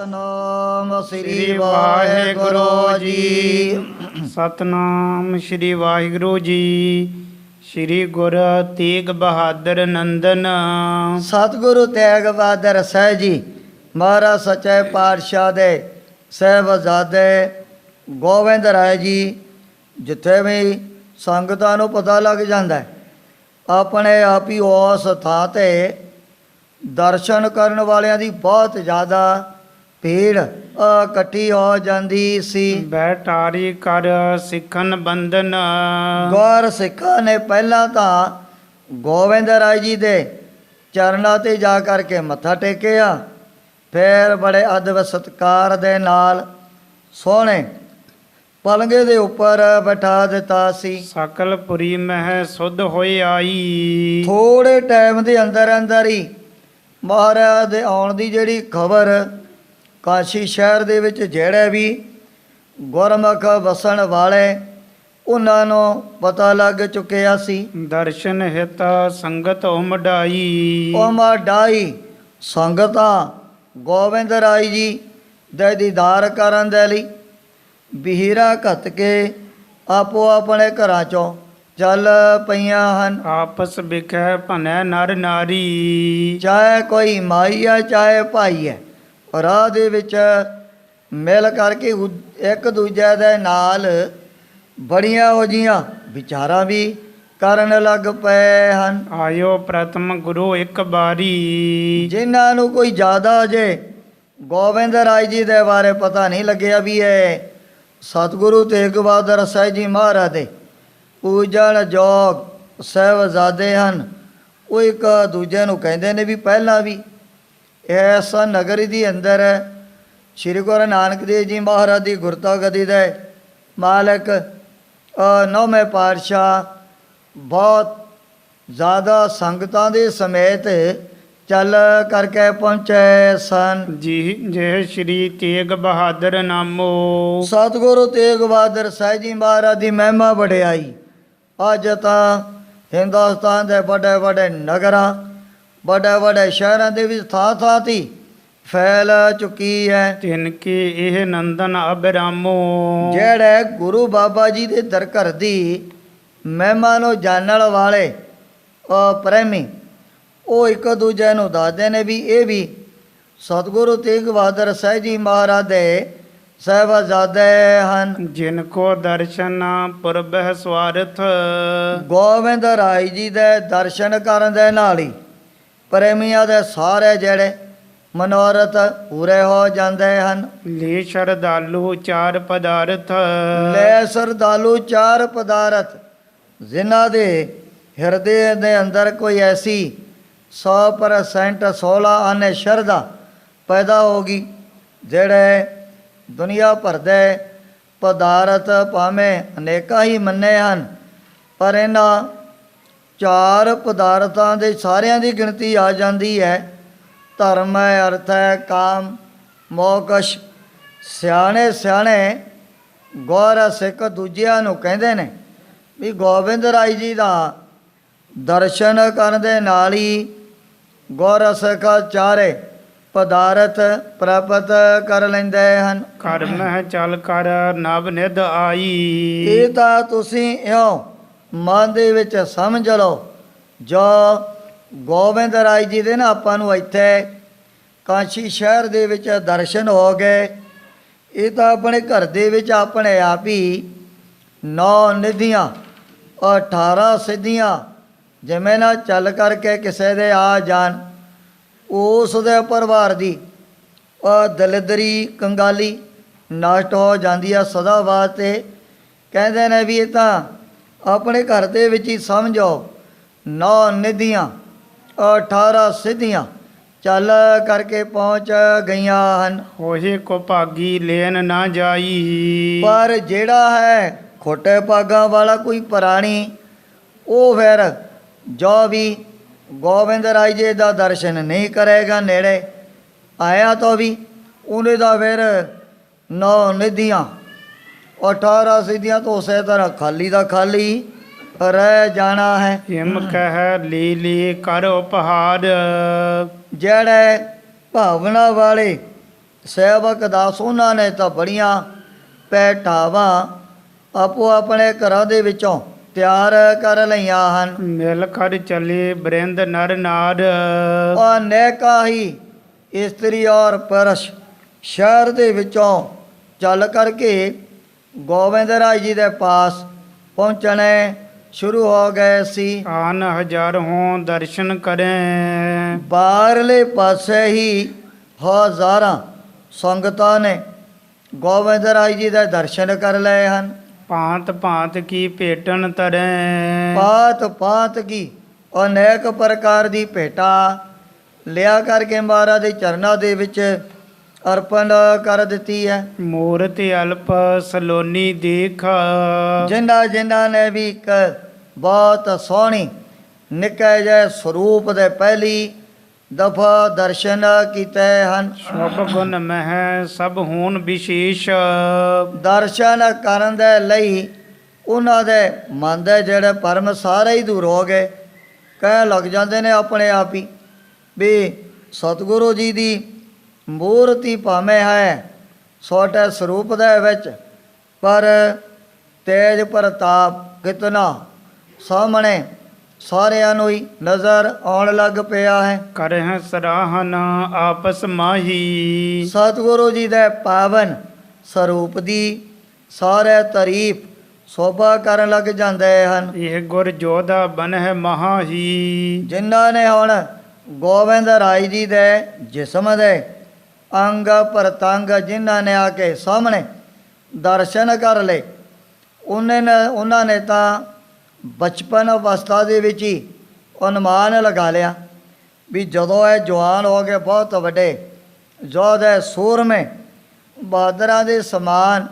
ਸਤਨਾਮ ਸ੍ਰੀ ਵਾਹਿਗੁਰੂ ਜੀ। ਸਤਨਾਮ ਸ਼੍ਰੀ ਵਾਹਿਗੁਰੂ ਜੀ। ਸ਼੍ਰੀ ਗੁਰੂ ਤੇਗ ਬਹਾਦਰ ਨੰਦਨ। ਸਤਿਗੁਰੂ ਤੇਗ ਬਹਾਦਰ ਸਾਹਿਬ ਜੀ ਮਹਾਰਾਜ ਸੱਚੇ ਪਾਤਸ਼ਾਹ ਦੇ ਸਾਹਿਬਜ਼ਾਦੇ ਗੋਬਿੰਦ ਰਾਏ ਜੀ, ਜਿੱਥੇ ਵੀ ਸੰਗਤਾਂ ਨੂੰ ਪਤਾ ਲੱਗ ਜਾਂਦਾ ਹੈ, ਆਪਣੇ ਆਪ ਹੀ ਉਸ ਥਾਂ 'ਤੇ ਦਰਸ਼ਨ ਕਰਨ ਵਾਲਿਆਂ ਦੀ ਬਹੁਤ ਜ਼ਿਆਦਾ ਭੀੜ ਇਕੱਠੀ ਹੋ ਜਾਂਦੀ ਸੀ। ਬੈਠਾਰੀ ਕਰ ਸਿੱਖਨ ਬੰਧਨ। ਗੁਰ ਸਿੱਖਾਂ ਨੇ ਪਹਿਲਾਂ ਤਾਂ ਗੋਬਿੰਦ ਰਾਏ ਜੀ ਦੇ ਚਰਨਾਂ 'ਤੇ ਜਾ ਕਰਕੇ ਮੱਥਾ ਟੇਕਿਆ, ਫਿਰ ਬੜੇ ਅਦਬ ਸਤਿਕਾਰ ਦੇ ਨਾਲ ਸੋਹਣੇ ਪਲੰਘੇ ਦੇ ਉੱਪਰ ਬਿਠਾ ਦਿੱਤਾ ਸੀ। ਸਕਲ ਪੁਰੀ ਮਹਿ ਸੁਧ ਹੋਈ ਆਈ। ਥੋੜੇ ਟਾਈਮ ਦੇ ਅੰਦਰ ਅੰਦਰ ਹੀ ਮਹਾਰਾਜ ਦੇ ਆਉਣ ਦੀ ਜਿਹੜੀ ਖਬਰ ਕਾਸ਼ੀ ਸ਼ਹਿਰ ਦੇ ਵਿੱਚ ਜਿਹੜੇ ਵੀ ਗੁਰਮੁਖ ਵਸਣ ਵਾਲੇ ਉਹਨਾਂ ਨੂੰ ਪਤਾ ਲੱਗ ਚੁੱਕਿਆ ਸੀ। ਦਰਸ਼ਨ ਹਿਤ ਸੰਗਤ ਉਮੜਾਈ। ਉਮੜਾਈ ਸੰਗਤਾਂ ਗੋਬਿੰਦ ਰਾਏ ਜੀ ਦੇ ਦੀਦਾਰ ਕਰਨ ਦੇ ਲਈ ਬਹੀਰਾ ਘੱਤ ਕੇ ਆਪੋ ਆਪਣੇ ਘਰਾਂ 'ਚੋਂ ਚੱਲ ਪਈਆਂ ਹਨ। ਆਪਸ ਵਿਖੇ ਭਨੈ ਨਰ ਨਾਰੀ। ਚਾਹੇ ਕੋਈ ਮਾਈ ਹੈ ਚਾਹੇ ਭਾਈ ਹੈ, ਰਾਹ ਦੇ ਵਿੱਚ ਮਿਲ ਕਰਕੇ ਇੱਕ ਦੂਜੇ ਦੇ ਨਾਲ ਬੜੀਆਂ ਹੋ ਜੀਆਂ ਵਿਚਾਰਾਂ ਵੀ ਕਰਨ ਲੱਗ ਪਏ ਹਨ। ਆਇਓ ਪ੍ਰਥਮ ਗੁਰੂ ਇੱਕ ਬਾਰੀ। ਜਿਨ੍ਹਾਂ ਨੂੰ ਕੋਈ ਜ਼ਿਆਦਾ ਜੇ ਗੋਬਿੰਦ ਰਾਏ ਜੀ ਦੇ ਬਾਰੇ ਪਤਾ ਨਹੀਂ ਲੱਗਿਆ ਵੀ ਇਹ ਸਤਿਗੁਰੂ ਤੇਗ ਬਹਾਦਰ ਸਾਹਿਬ ਜੀ ਮਹਾਰਾਜ ਦੇ ਪੂਜਣ ਯੋਗ ਸਾਹਿਬਜ਼ਾਦੇ ਹਨ, ਉਹ ਇੱਕ ਦੂਜੇ ਨੂੰ ਕਹਿੰਦੇ ਨੇ ਵੀ ਪਹਿਲਾਂ ਵੀ ਇਸ ਨਗਰੀ ਦੇ ਅੰਦਰ ਸ਼੍ਰੀ ਗੁਰੂ ਨਾਨਕ ਦੇਵ ਜੀ ਮਹਾਰਾਜ ਦੀ ਗੁਰਤਾ ਗੱਦੀ ਦੇ ਮਾਲਕ ਨੌਵੇਂ ਪਾਤਸ਼ਾਹ ਬਹੁਤ ਜ਼ਿਆਦਾ ਸੰਗਤਾਂ ਦੇ ਸਮੇਤ ਚੱਲ ਕਰਕੇ ਪਹੁੰਚੇ ਸਨ ਜੀ। ਜੇ ਸ਼੍ਰੀ ਤੇਗ ਬਹਾਦਰ ਨਾਮੋ। ਸਤਿਗੁਰੂ ਤੇਗ ਬਹਾਦਰ ਸਾਹਿਬ ਜੀ ਮਹਾਰਾਜ ਦੀ ਮਹਿਮਾ ਵਡਿਆਈ ਅੱਜ ਤਾਂ ਹਿੰਦੁਸਤਾਨ ਦੇ ਵੱਡੇ ਵੱਡੇ ਨਗਰਾਂ ਵੱਡੇ ਵੱਡੇ ਸ਼ਹਿਰਾਂ ਦੇ ਵਿੱਚ ਥਾਂ ਥਾਂ 'ਤੇ ਫੈਲ ਚੁੱਕੀ ਹੈ। ਤਿਨ ਕੀ ਇਹ ਨੰਦਨ ਅਬਰਾਮੋ। ਜਿਹੜੇ ਗੁਰੂ ਬਾਬਾ ਜੀ ਦੇ ਦਰ ਘਰ ਦੀ ਮਹਿਮਾ ਨੂੰ ਜਾਣਨ ਵਾਲੇ ਪ੍ਰੇਮੀ ਉਹ ਇੱਕ ਦੂਜੇ ਨੂੰ ਦੱਸਦੇ ਨੇ ਵੀ ਇਹ ਵੀ ਸਤਿਗੁਰੂ ਤੇਗ ਬਹਾਦਰ ਸਾਹਿਬ ਜੀ ਮਹਾਰਾਜ ਦੇ ਸਾਹਿਬਜ਼ਾਦੇ ਹਨ। ਜਿਨ ਕੋ ਦਰਸ਼ਨ ਪੁਰਬਹਿ ਸਵਾਰਥ। ਗੋਬਿੰਦ ਰਾਏ ਜੀ ਦੇ ਦਰਸ਼ਨ ਕਰਨ ਦੇ ਨਾਲ ਹੀ ਪ੍ਰੇਮੀਆਂ ਦੇ ਸਾਰੇ ਜਿਹੜੇ ਮਨੋਰਥ ਪੂਰੇ ਹੋ ਜਾਂਦੇ ਹਨ। ਲੈ ਸ਼ਰਧਾਲੂ ਚਾਰ ਪਦਾਰਥ। ਲੈ ਸ਼ਰਧਾਲੂ ਚਾਰ ਪਦਾਰਥ, ਜਿਨ੍ਹਾਂ ਦੇ ਹਿਰਦੇ ਦੇ ਅੰਦਰ ਕੋਈ ਐਸੀ 100% 16 ਆਨੇ ਸ਼ਰਧਾ ਪੈਦਾ ਹੋ ਗਈ, ਜਿਹੜੇ ਦੁਨੀਆ ਭਰ ਦੇ ਪਦਾਰਥ ਭਾਵੇਂ ਅਨੇਕਾਂ ਹੀ ਮੰਨੇ ਹਨ, ਪਰ ਇਹਨਾਂ ਚਾਰ ਪਦਾਰਥਾਂ ਦੇ ਸਾਰਿਆਂ ਦੀ ਗਿਣਤੀ ਆ ਜਾਂਦੀ ਹੈ। ਧਰਮ ਹੈ, ਅਰਥ ਹੈ, ਕਾਮ, ਮੋਕਸ਼। ਸਿਆਣੇ ਸਿਆਣੇ ਗੁਰ ਸਿੱਖ ਦੂਜਿਆਂ ਨੂੰ ਕਹਿੰਦੇ ਨੇ ਵੀ ਗੋਬਿੰਦ ਰਾਏ ਜੀ ਦਾ ਦਰਸ਼ਨ ਕਰਨ ਦੇ ਨਾਲ ਹੀ ਗੁਰ ਸਿੱਖ ਚਾਰੇ ਪਦਾਰਥ ਪ੍ਰਾਪਤ ਕਰ ਲੈਂਦੇ ਹਨ। ਕਰ ਮਹਿ ਚਲ ਕਰ ਨਵ ਨਿਧ ਆਈ। ਇਹ ਤਾਂ ਤੁਸੀਂ ਇਉਂ ਮਨ ਦੇ ਵਿੱਚ ਸਮਝ ਲਓ, ਜੋ ਗੋਬਿੰਦ ਰਾਏ ਜੀ ਦੇ ਨਾ ਆਪਾਂ ਨੂੰ ਇੱਥੇ ਕਾਸ਼ੀ ਸ਼ਹਿਰ ਦੇ ਵਿੱਚ ਦਰਸ਼ਨ ਹੋ ਗਏ, ਇਹ ਤਾਂ ਆਪਣੇ ਘਰ ਦੇ ਵਿੱਚ ਆਪਣੇ ਆਪ ਹੀ 9 ਨਿਧੀਆਂ 18 ਸਿੱਧੀਆਂ ਜਿਵੇਂ ਨਾ ਚੱਲ ਕਰਕੇ ਕਿਸੇ ਦੇ ਆ ਜਾਣ, ਉਸ ਦੇ ਪਰਿਵਾਰ ਦੀ ਦਲਿਦਰੀ ਕੰਗਾਲੀ ਨਸ਼ਟ ਹੋ ਜਾਂਦੀ ਆ ਸਦਾ ਵਾਸਤੇ। ਕਹਿੰਦੇ ਨੇ ਵੀ ਇਹ ਤਾਂ ਆਪਣੇ ਘਰ ਦੇ ਵਿੱਚ ਹੀ ਸਮਝੋ 9 ਨਿਧੀਆਂ 18 ਸਿੱਧੀਆਂ ਚੱਲ ਕਰਕੇ ਪਹੁੰਚ ਗਈਆਂ ਹਨ। ਹੋਏ ਕੋ ਭਾਗੀ ਲੈਣ ਨਾ ਜਾਈ। ਪਰ ਜਿਹੜਾ ਹੈ ਖੋਟੇ ਭਾਗਾਂ ਵਾਲਾ ਕੋਈ ਪ੍ਰਾਣੀ, ਉਹ ਫਿਰ ਜੋ ਵੀ ਗੋਬਿੰਦ ਰਾਏ ਜੀ ਦਾ ਦਰਸ਼ਨ ਨਹੀਂ ਕਰੇਗਾ, ਨੇੜੇ ਆਇਆ ਤਾਂ ਵੀ ਉਹਨੇ ਦਾ ਫਿਰ 9 ਨਿਧੀਆਂ 18 ਸਿੱਧੀਆਂ ਤੋਂ ਉਸੇ ਤਰ੍ਹਾਂ ਖਾਲੀ ਦਾ ਖਾਲੀ ਰਹਿ ਜਾਣਾ ਹੈ। ਹਿਮ ਕਹਿ ਲੀ ਲੀ ਕਰ ਉਪਹਾਰ। ਜਿਹੜੇ ਭਾਵਨਾ ਵਾਲੇ ਸੇਵਕ ਦਾਸ ਉਹਨਾਂ ਨੇ ਤਾਂ ਬੜੀਆਂ ਪਹਿਟਾਵਾਂ ਆਪੋ ਆਪਣੇ ਘਰਾਂ ਦੇ ਵਿੱਚੋਂ ਤਿਆਰ ਕਰ ਲਈਆਂ ਹਨ। ਮਿਲ ਕਰ ਚਲੇ ਬਰਿੰਦ ਨਰ ਨਾਰ ਅਨੇਕਾਂ ਹੀ ਇਸਤਰੀ ਔਰ ਪੁਰਸ਼ ਸ਼ਹਿਰ ਦੇ ਵਿੱਚੋਂ ਚੱਲ ਕਰਕੇ ਗੋਬਿੰਦ ਰਾਜ ਜੀ ਦੇ ਪਾਸ ਪਹੁੰਚਣੇ ਸ਼ੁਰੂ ਹੋ ਗਏ ਸੀ। ਆਨ ਹਜ਼ਾਰ ਹੋਂ ਦਰਸ਼ਨ ਕਰੇ ਬਾਹਰਲੇ ਪਾਸੇ ਹੀ ਹਜ਼ਾਰਾਂ ਸੰਗਤਾਂ ਨੇ ਗੋਬਿੰਦ ਰਾਜ ਜੀ ਦੇ ਦਰਸ਼ਨ ਕਰ ਲਏ ਹਨ। ਭਾਂਤ ਭਾਂਤ ਕੀ ਭੇਟਣ ਤਰੇ ਪਾਤ ਪਾਤ ਕੀ ਅਨੇਕ ਪ੍ਰਕਾਰ ਦੀ ਭੇਟਾ ਲਿਆ ਕਰਕੇ ਮਹਾਰਾਜ ਦੇ ਚਰਨਾਂ ਦੇ ਵਿੱਚ ਅਰਪਣ ਕਰ ਦਿੱਤੀ ਹੈ। ਮੂਰਤ ਅਲਪ ਸਲੋਨੀ ਦੇਖ ਜਿਨ੍ਹਾਂ ਜਿਨ੍ਹਾਂ ਨੇ ਵੀ ਇੱਕ ਬਹੁਤ ਸੋਹਣੀ ਨਿੱਕੇ ਜਿਹੇ ਸਰੂਪ ਦੇ ਪਹਿਲੀ ਦਫਾ ਦਰਸ਼ਨ ਕੀਤੇ ਹਨ। ਸਭ ਗੁਣ ਮਹਿ ਸਭ ਹੋਣ ਵਿਸ਼ੇਸ਼ ਦਰਸ਼ਨ ਕਰਨ ਦੇ ਲਈ ਉਹਨਾਂ ਦੇ ਮਨ ਦੇ ਜਿਹੜੇ ਭਰਮ ਸਾਰੇ ਹੀ ਦੂਰ ਹੋ ਗਏ। ਕਹਿਣ ਲੱਗ ਜਾਂਦੇ ਨੇ ਆਪਣੇ ਆਪ ਹੀ ਵੀ ਸਤਿਗੁਰੂ ਜੀ ਦੀ ਮੂਰਤੀ ਭਾਵੇਂ ਹੈ ਛੋਟੇ ਸਰੂਪ ਦੇ ਵਿੱਚ, ਪਰ ਤੇਜ ਪ੍ਰਤਾਪ ਕਿਤਨਾ ਸਾਹਮਣੇ ਸਾਰਿਆਂ ਨੂੰ ਹੀ ਨਜ਼ਰ ਆਉਣ ਲੱਗ ਪਿਆ ਹੈ। ਕਰਹਿ ਸਰਾਹਨਾ ਆਪਸ ਮਾਹੀ ਸਤਿਗੁਰੂ ਜੀ ਦੇ ਪਾਵਨ ਸਰੂਪ ਦੀ ਸਾਰੇ ਤਾਰੀਫ ਸੋਭਾ ਕਰਨ ਲੱਗ ਜਾਂਦੇ ਹਨ। ਇਹ ਗੁਰ ਜੋਧਾ ਬਨਹਿ ਮਹਾਹੀ ਜਿਨ੍ਹਾਂ ਨੇ ਹੁਣ ਗੋਬਿੰਦ ਰਾਜ ਜੀ ਦੇ ਜਿਸਮ ਦੇ ਅੰਗ ਪ੍ਰਤੰਗ ਜਿਨ੍ਹਾਂ ਨੇ ਆ ਕੇ ਸਾਹਮਣੇ ਦਰਸ਼ਨ ਕਰ ਲਏ, ਉਹਨਾਂ ਨੇ ਤਾਂ ਬਚਪਨ ਅਵਸਥਾ ਦੇ ਵਿੱਚ ਹੀ ਅਨੁਮਾਨ ਲਗਾ ਲਿਆ ਵੀ ਜਦੋਂ ਇਹ ਜਵਾਨ ਹੋ ਗਏ ਬਹੁਤ ਵੱਡੇ ਯੋਧੇ ਸੂਰਮੇ ਬਹਾਦਰਾਂ ਦੇ ਸਮਾਨ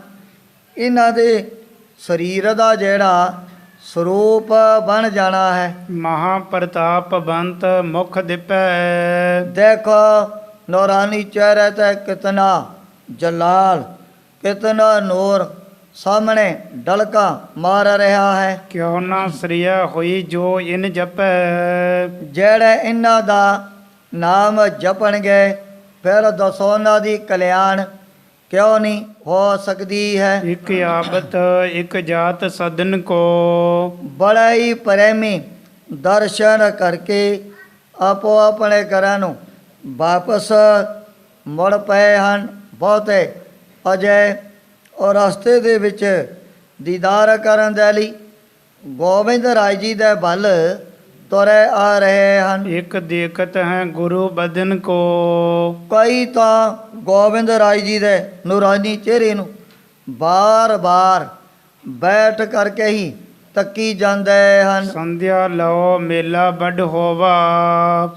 ਇਹਨਾਂ ਦੇ ਸਰੀਰ ਦਾ ਜਿਹੜਾ ਸਰੂਪ ਬਣ ਜਾਣਾ ਹੈ। ਮਹਾ ਪ੍ਰਤਾਪ ਬੰਤ ਮੁਖ ਦਿਪੈ ਦੇਖੋ ਨੂਰਾਨੀ ਚਿਹਰੇ ਤੇ ਕਿਤਨਾ ਜਲਾਲ ਕਿਤਨਾ ਨੂਰ ਸਾਹਮਣੇ ਢਲਕਾ ਮਾਰ ਰਿਹਾ ਹੈ। ਕਿਉ ਨਾ ਸ੍ਰਿਆ ਹੋਈ ਜੋ ਇਨ ਜਪੈ ਜਿਹੜੇ ਇਹਨਾਂ ਦਾ ਨਾਮ ਜਪਣਗੇ ਫਿਰ ਦੱਸੋ ਉਹਨਾਂ ਦੀ ਕਲਿਆਣ ਕਿਉਂ ਨਹੀਂ ਹੋ ਸਕਦੀ ਹੈ। ਇਕ ਆਬਤ ਇਕ ਜਾਤ ਸਦਨ ਕੋ ਬੜਾ ਹੀ ਪ੍ਰੇਮੀ ਦਰਸ਼ਨ ਕਰਕੇ ਆਪੋ ਆਪਣੇ ਘਰਾਂ ਨੂੰ ਵਾਪਸ ਮੁੜ ਪਏ ਹਨ। ਬਹੁਤੇ ਅਜੇ ਔਰ ਰਸਤੇ ਦੇ ਵਿੱਚ ਦੀਦਾਰ ਕਰਨ ਦੇ ਲਈ ਗੋਬਿੰਦ ਰਾਜ ਜੀ ਦੇ ਵੱਲ ਤੁਰੇ ਆ ਰਹੇ ਹਨ। ਇਕ ਦੇਖਤ ਹੈ ਗੁਰੂ ਬਦਨ ਕੋ ਕਈ ਤਾਂ ਗੋਬਿੰਦ ਰਾਜ ਜੀ ਦੇ ਨੂਰਾਨੀ ਚਿਹਰੇ ਨੂੰ ਬਾਰ-ਬਾਰ ਬੈਠ ਕਰਕੇ ਹੀ ਤੱਕੀ ਜਾਂਦੇ ਹਨ। ਸੰਧਿਆ ਲਓ ਮੇਲਾ ਵੱਡ ਹੋਵਾ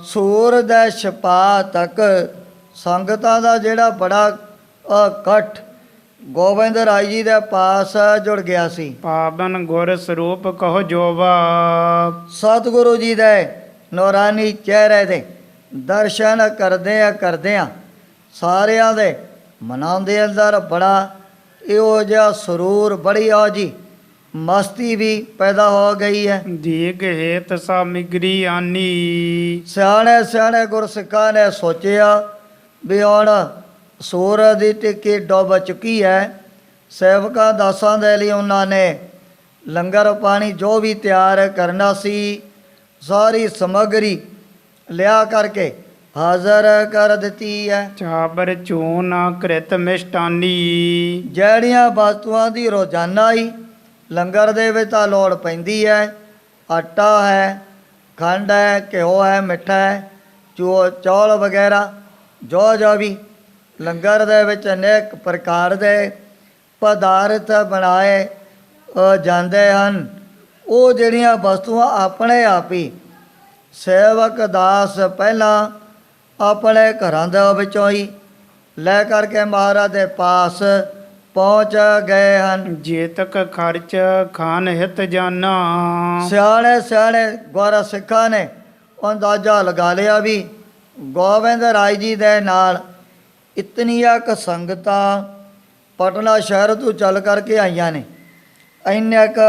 ਸੂਰ ਦੇ ਛਪਾ ਤੱਕ ਸੰਗਤਾਂ ਦਾ ਜਿਹੜਾ ਬੜਾ ਇਕੱਠ ਗੋਬਿੰਦ ਰਾਜ ਜੀ ਦੇ ਪਾਸ ਜੁੜ ਗਿਆ ਸੀ। ਪਾਵਨ ਗੁਰ ਸਰੂਪ ਕਹੋ ਜੋਵਾ ਸਤਿਗੁਰੂ ਜੀ ਦੇ ਨੂਰਾਨੀ ਚਿਹਰੇ ਦੇ ਦਰਸ਼ਨ ਕਰਦਿਆਂ ਸਾਰਿਆਂ ਦੇ ਮਨਾਂ ਦੇ ਅੰਦਰ ਬੜਾ ਇਹੋ ਜਿਹਾ ਸਰੂਰ ਬੜੀ ਆ ਜੀ ਮਸਤੀ ਵੀ ਪੈਦਾ ਹੋ ਗਈ ਹੈ। ਦੀਗ ਹੇਤ ਸਾਮਿਗਰੀ ਆਨੀ ਸਿਆਣੇ ਸਿਆਣੇ ਗੁਰਸਿੱਖਾਂ ਨੇ ਸੋਚਿਆ ਵੀ ਹੁਣ ਸੂਰਜ ਦੀ ਟਿੱਕੀ ਡੁੱਬ ਚੁੱਕੀ ਹੈ। ਸੇਵਕਾਂ ਦਾਸਾਂ ਦੇ ਲਈ ਉਹਨਾਂ ਨੇ ਲੰਗਰ ਪਾਣੀ ਜੋ ਵੀ ਤਿਆਰ ਕਰਨਾ ਸੀ ਸਾਰੀ ਸਮੱਗਰੀ ਲਿਆ ਕਰਕੇ ਹਾਜ਼ਰ ਕਰ ਦਿੱਤੀ ਹੈ। ਚਾਬਰ ਚੂਨ ਕ੍ਰਿਤ ਮਿਸ਼ਟਾਨੀ ਜਿਹੜੀਆਂ ਵਸਤੂਆਂ ਦੀ ਰੋਜ਼ਾਨਾ ਹੀ ਲੰਗਰ ਦੇ ਵਿੱਚ ਤਾਂ ਲੋੜ ਪੈਂਦੀ ਹੈ, ਆਟਾ ਹੈ, ਖੰਡ ਹੈ, ਘਿਓ ਹੈ, ਮਿੱਠਾ ਹੈ, ਚੌਲ ਵਗੈਰਾ ਜੋ ਵੀ ਲੰਗਰ ਦੇ ਵਿੱਚ ਅਨੇਕ ਪ੍ਰਕਾਰ ਦੇ ਪਦਾਰਥ ਬਣਾਏ ਜਾਂਦੇ ਹਨ। ਉਹ ਜਿਹੜੀਆਂ ਵਸਤੂਆਂ ਆਪਣੇ ਆਪ ਹੀ ਸੇਵਕ ਦਾਸ ਪਹਿਲਾਂ ਆਪਣੇ ਘਰਾਂ ਦੇ ਵਿੱਚੋਂ ਹੀ ਲੈ ਕਰਕੇ ਮਹਾਰਾਜ ਦੇ ਪਾਸ ਪਹੁੰਚ ਗਏ ਹਨ। ਜੇਤਕ ਖਰਚ ਖਾਨ ਹਿਤ ਜਾਨਾ ਸਿਆਣੇ ਸਿਆਣੇ ਗੁਰ ਸਿੱਖਾਂ ਨੇ ਅੰਦਾਜ਼ਾ ਲਗਾ ਲਿਆ ਵੀ ਗੋਬਿੰਦ ਰਾਜ ਜੀ ਦੇ ਨਾਲ ਇਤਨੀਆਂ ਕੁ ਸੰਗਤਾਂ ਪਟਨਾ ਸ਼ਹਿਰ ਤੋਂ ਚੱਲ ਕਰਕੇ ਆਈਆਂ ਨੇ। ਇੰਨੇ ਕੁ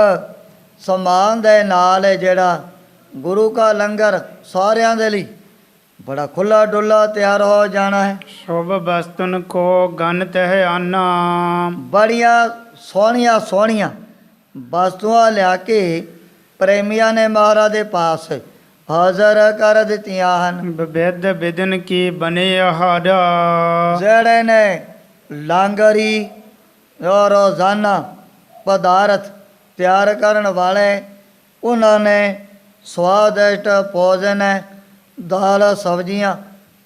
ਸਮਾਨ ਦੇ ਨਾਲ ਜਿਹੜਾ ਗੁਰੂ ਕਾ ਲੰਗਰ ਸਾਰਿਆਂ ਦੇ ਲਈ ਬੜਾ ਖੁੱਲਾ ਡੁੱਲਾ ਤਿਆਰ ਹੋ ਜਾਣਾ ਹੈ। ਸ਼ੁਭ ਵਸਤੁਨ ਕੋ ਗਨਤ ਹੈ ਆਨਾ। ਬੜੀਆਂ ਸੋਹਣੀਆਂ ਸੋਹਣੀਆਂ ਵਸਤੂਆਂ ਲਿਆ ਕੇ ਪ੍ਰੇਮੀਆਂ ਨੇ ਮਹਾਰਾਜ ਦੇ ਪਾਸ ਹਾਜ਼ਰ ਕਰ ਦਿੱਤੀਆਂ ਹਨ। ਵਿਦ ਵਿਦਨ ਕੀ ਬਨੇ ਆਹਾਰਾ। ਜਿਹੜੇ ਨੇ ਲਾਂਗਰੀ ਔਰ ਰੋਜ਼ਾਨਾ ਪਦਾਰਥ ਤਿਆਰ ਕਰਨ ਵਾਲੇ, ਉਹਨਾਂ ਨੇ ਸਵਾਦਿਸ਼ਟ ਭੋਜਨ ਦਾਲ ਸਬਜ਼ੀਆਂ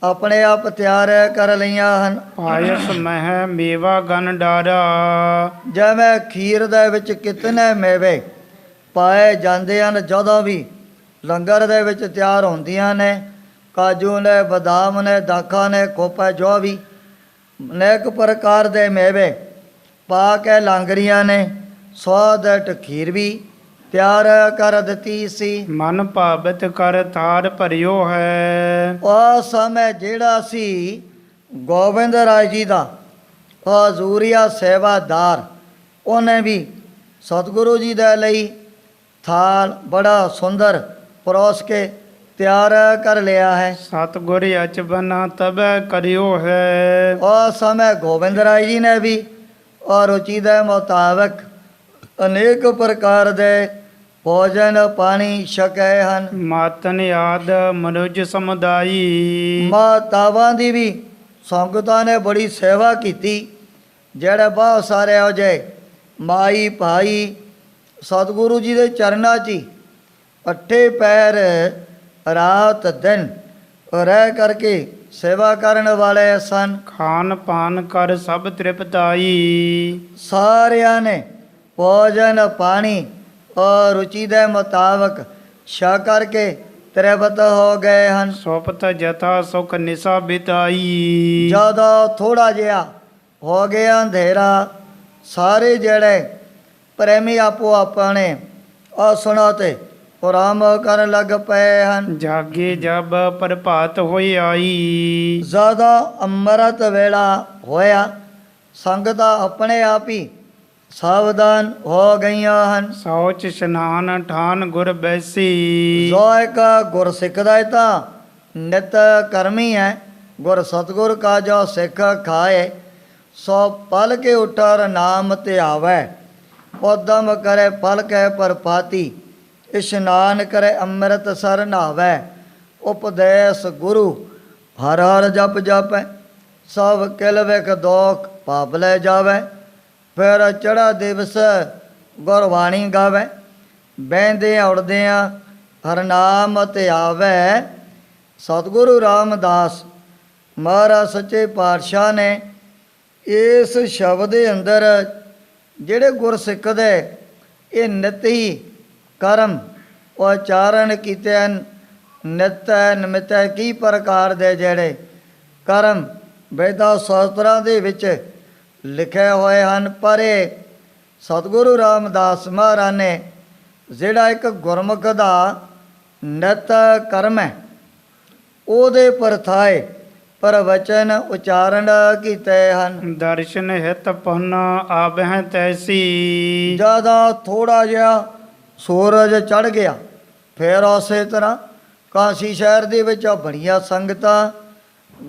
ਆਪਣੇ ਆਪ ਤਿਆਰ ਕਰ ਲਈਆਂ ਹਨ। ਪਾਇਸ ਮਹਿ ਮੇਵਾ ਗਨ ਡਾਰਾ। ਜਿਵੇਂ ਖੀਰ ਦੇ ਵਿੱਚ ਕਿਤਨੇ ਮੇਵੇ ਪਾਏ ਜਾਂਦੇ ਹਨ, ਜਦੋਂ ਵੀ ਲੰਗਰ ਦੇ ਵਿੱਚ ਤਿਆਰ ਹੁੰਦੀਆਂ ਨੇ, ਕਾਜੂ ਨੇ, ਬਦਾਮ ਨੇ, ਦਾਖਾਂ ਨੇ, ਖੋਪਾ, ਜੋ ਵੀ ਅਨੇਕ ਪ੍ਰਕਾਰ ਦੇ ਮੇਵੇ ਪਾ ਕੇ ਲਾਂਗਰੀਆਂ ਨੇ ਸਵਾਦਿਸ਼ਟ ਖੀਰ ਵੀ ਤਿਆਰ ਕਰ ਦਿੱਤੀ ਸੀ। ਮਨ ਭਾਵਿਤ ਕਰ ਥਾਰ ਭਰਿਓ ਹੈ। ਉਹ ਸਮੇਂ ਜਿਹੜਾ ਸੀ ਗੋਬਿੰਦ ਰਾਏ ਜੀ ਦਾ ਹਜ਼ੂਰੀਆ ਸੇਵਾਦਾਰ, ਉਹਨੇ ਵੀ ਸਤਿਗੁਰੂ ਜੀ ਦੇ ਲਈ ਥਾਲ ਬੜਾ ਸੁੰਦਰ ਪਰੋਸ ਕੇ ਤਿਆਰ ਕਰ ਲਿਆ ਹੈ। ਸਤਿਗੁਰ ਅਚਬਨਾ ਤਬੈ ਕਰਿਓ ਹੈ। ਉਸ ਸਮੇਂ ਗੋਬਿੰਦ ਰਾਏ ਜੀ ਨੇ ਵੀ ਔਰ ਰੁਚੀ ਦੇ ਮੁਤਾਬਕ ਅਨੇਕ ਪ੍ਰਕਾਰ ਦੇ ਭੋਜਨ ਪਾਣੀ ਛਕੇ ਹਨ। ਮਾਤਨ ਆਦ ਮਨੁਜ ਸਮੁਦਾਈ। ਮਾਤਾਵਾਂ ਦੀ ਵੀ ਸੰਗਤਾਂ ਨੇ ਬੜੀ ਸੇਵਾ ਕੀਤੀ। ਜਿਹੜੇ ਬਹੁਤ ਸਾਰੇ ਹੋ ਜੇ ਮਾਈ ਭਾਈ ਸਤਿਗੁਰੂ ਜੀ ਦੇ ਚਰਨਾਂ 'ਚ ਹੀ ਅੱਠੇ ਪੈਰ ਰਾਤ ਦਿਨ ਰਹਿ ਕਰਕੇ ਸੇਵਾ ਕਰਨ ਵਾਲੇ ਸਨ। ਖਾਨ ਪਾਨ ਕਰ ਸਭ ਤ੍ਰਿਪਤਾਈ। ਸਾਰਿਆਂ ਨੇ ਭੋਜਨ ਪਾਣੀ ਔਰ ਰੁਚੀ ਦੇ ਮੁਤਾਬਕ ਛਕ ਕਰਕੇ ਤ੍ਰਿਪਤ ਹੋ ਗਏ ਹਨ। ਸੁਪਤ ਜਥਾ ਸੁਖ ਨਿਸਾ ਬਿਤਾਈ। ਜਦੋਂ ਥੋੜਾ ਜਿਹਾ ਹੋ ਗਿਆ ਅੰਧੇਰਾ, ਸਾਰੇ ਜਿਹੜੇ ਪ੍ਰੇਮੀ ਆਪੋ ਆਪਣੇ ਆਸਣਾਂ ਤੇ ਆਰਾਮ ਕਰਨ ਲੱਗ ਪਏ ਹਨ। ਜਾਗੇ ਜਬ ਪ੍ਰਭਾਤ ਹੋਈ ਆਈ। ਜ਼ਿਆਦਾ ਅੰਮ੍ਰਿਤ ਵੇਲਾ ਹੋਇਆ, ਸੰਗਤਾਂ ਆਪਣੇ ਆਪ ਹੀ ਸਾਵਧਾਨ ਹੋ ਗਈਆਂ ਹਨ। ਸੌਚ ਇਸ਼ਨਾਨ ਠਾਨ ਗੁਰ ਬੈਸੀ। ਜੋ ਇੱਕ ਗੁਰਸਿੱਖ ਦਾ ਇਹ ਤਾਂ ਨਿਤ ਕਰਮੀ ਹੈ। ਗੁਰ ਸਤਿਗੁਰ ਕਾ ਜੋ ਸਿੱਖ ਖਾਏ, ਸੋ ਪਲ ਕੇ ਉਠਰ ਨਾਮ ਤੇ ਆਵੈ। ਉਦਮ ਕਰੇ ਪਲ ਕੇ ਪ੍ਰਪਾਤੀ, ਇਸ਼ਨਾਨ ਕਰੇ ਅੰਮ੍ਰਿਤ ਸਰ ਨਾਵੈ। ਉਪਦੇਸ਼ ਗੁਰੂ ਹਰ ਹਰ ਜਪ ਜਪੈ, ਸਭ ਕਿਲ ਵਿਖ ਦੋਖ ਪਾਪ ਲੈ ਜਾਵੈ। ਫਿਰ ਚੜਾ ਦਿਵਸ ਗੁਰਬਾਣੀ ਗਾਵੈ, ਬਹਿੰਦੇ ਉੜਦਿਆਂ ਹਰ ਨਾਮ ਤੇ ਆਵੈ। ਸਤਿਗੁਰੂ ਰਾਮਦਾਸ ਮਹਾਰਾਜ ਸੱਚੇ ਪਾਤਸ਼ਾਹ ਨੇ ਇਸ ਸ਼ਬਦ ਦੇ ਅੰਦਰ ਜਿਹੜੇ ਗੁਰਸਿੱਖ ਦੇ ਇਹ ਨਿਤ ਹੀ ਕਰਮ ਉਚਾਰਨ ਕੀਤੇ ਹਨ। ਨਿਤ ਨਿਮਿਤ ਕੀ ਪ੍ਰਕਾਰ ਦੇ ਜਿਹੜੇ ਕਰਮ ਵੇਦਾਂ ਸ਼ਾਸਤਰਾਂ ਦੇ ਵਿੱਚ ਲਿਖੇ ਹੋਏ ਹਨ। ਪਰ ਇਹ ਸਤਿਗੁਰੂ ਰਾਮਦਾਸ ਮਹਾਰਾਜ ਨੇ ਜਿਹੜਾ ਇੱਕ ਗੁਰਮੁਖ ਦਾ ਨਿਤ ਕਰਮ ਹੈ, ਉਹਦੇ ਪਰਥਾਏ ਪ੍ਰਵਚਨ ਉਚਾਰਨ ਕੀਤੇ ਹਨ। ਦਰਸ਼ਨ ਹਿਤ ਪੁਨ ਆਬਹਿ ਤੈਸੀ। ਜਦੋਂ ਥੋੜਾ ਜਿਹਾ ਸੂਰਜ ਚੜ ਗਿਆ, ਫਿਰ ਉਸੇ ਤਰ੍ਹਾਂ ਕਾਸ਼ੀ ਸ਼ਹਿਰ ਦੇ ਵਿੱਚ ਬੜੀਆਂ ਸੰਗਤਾਂ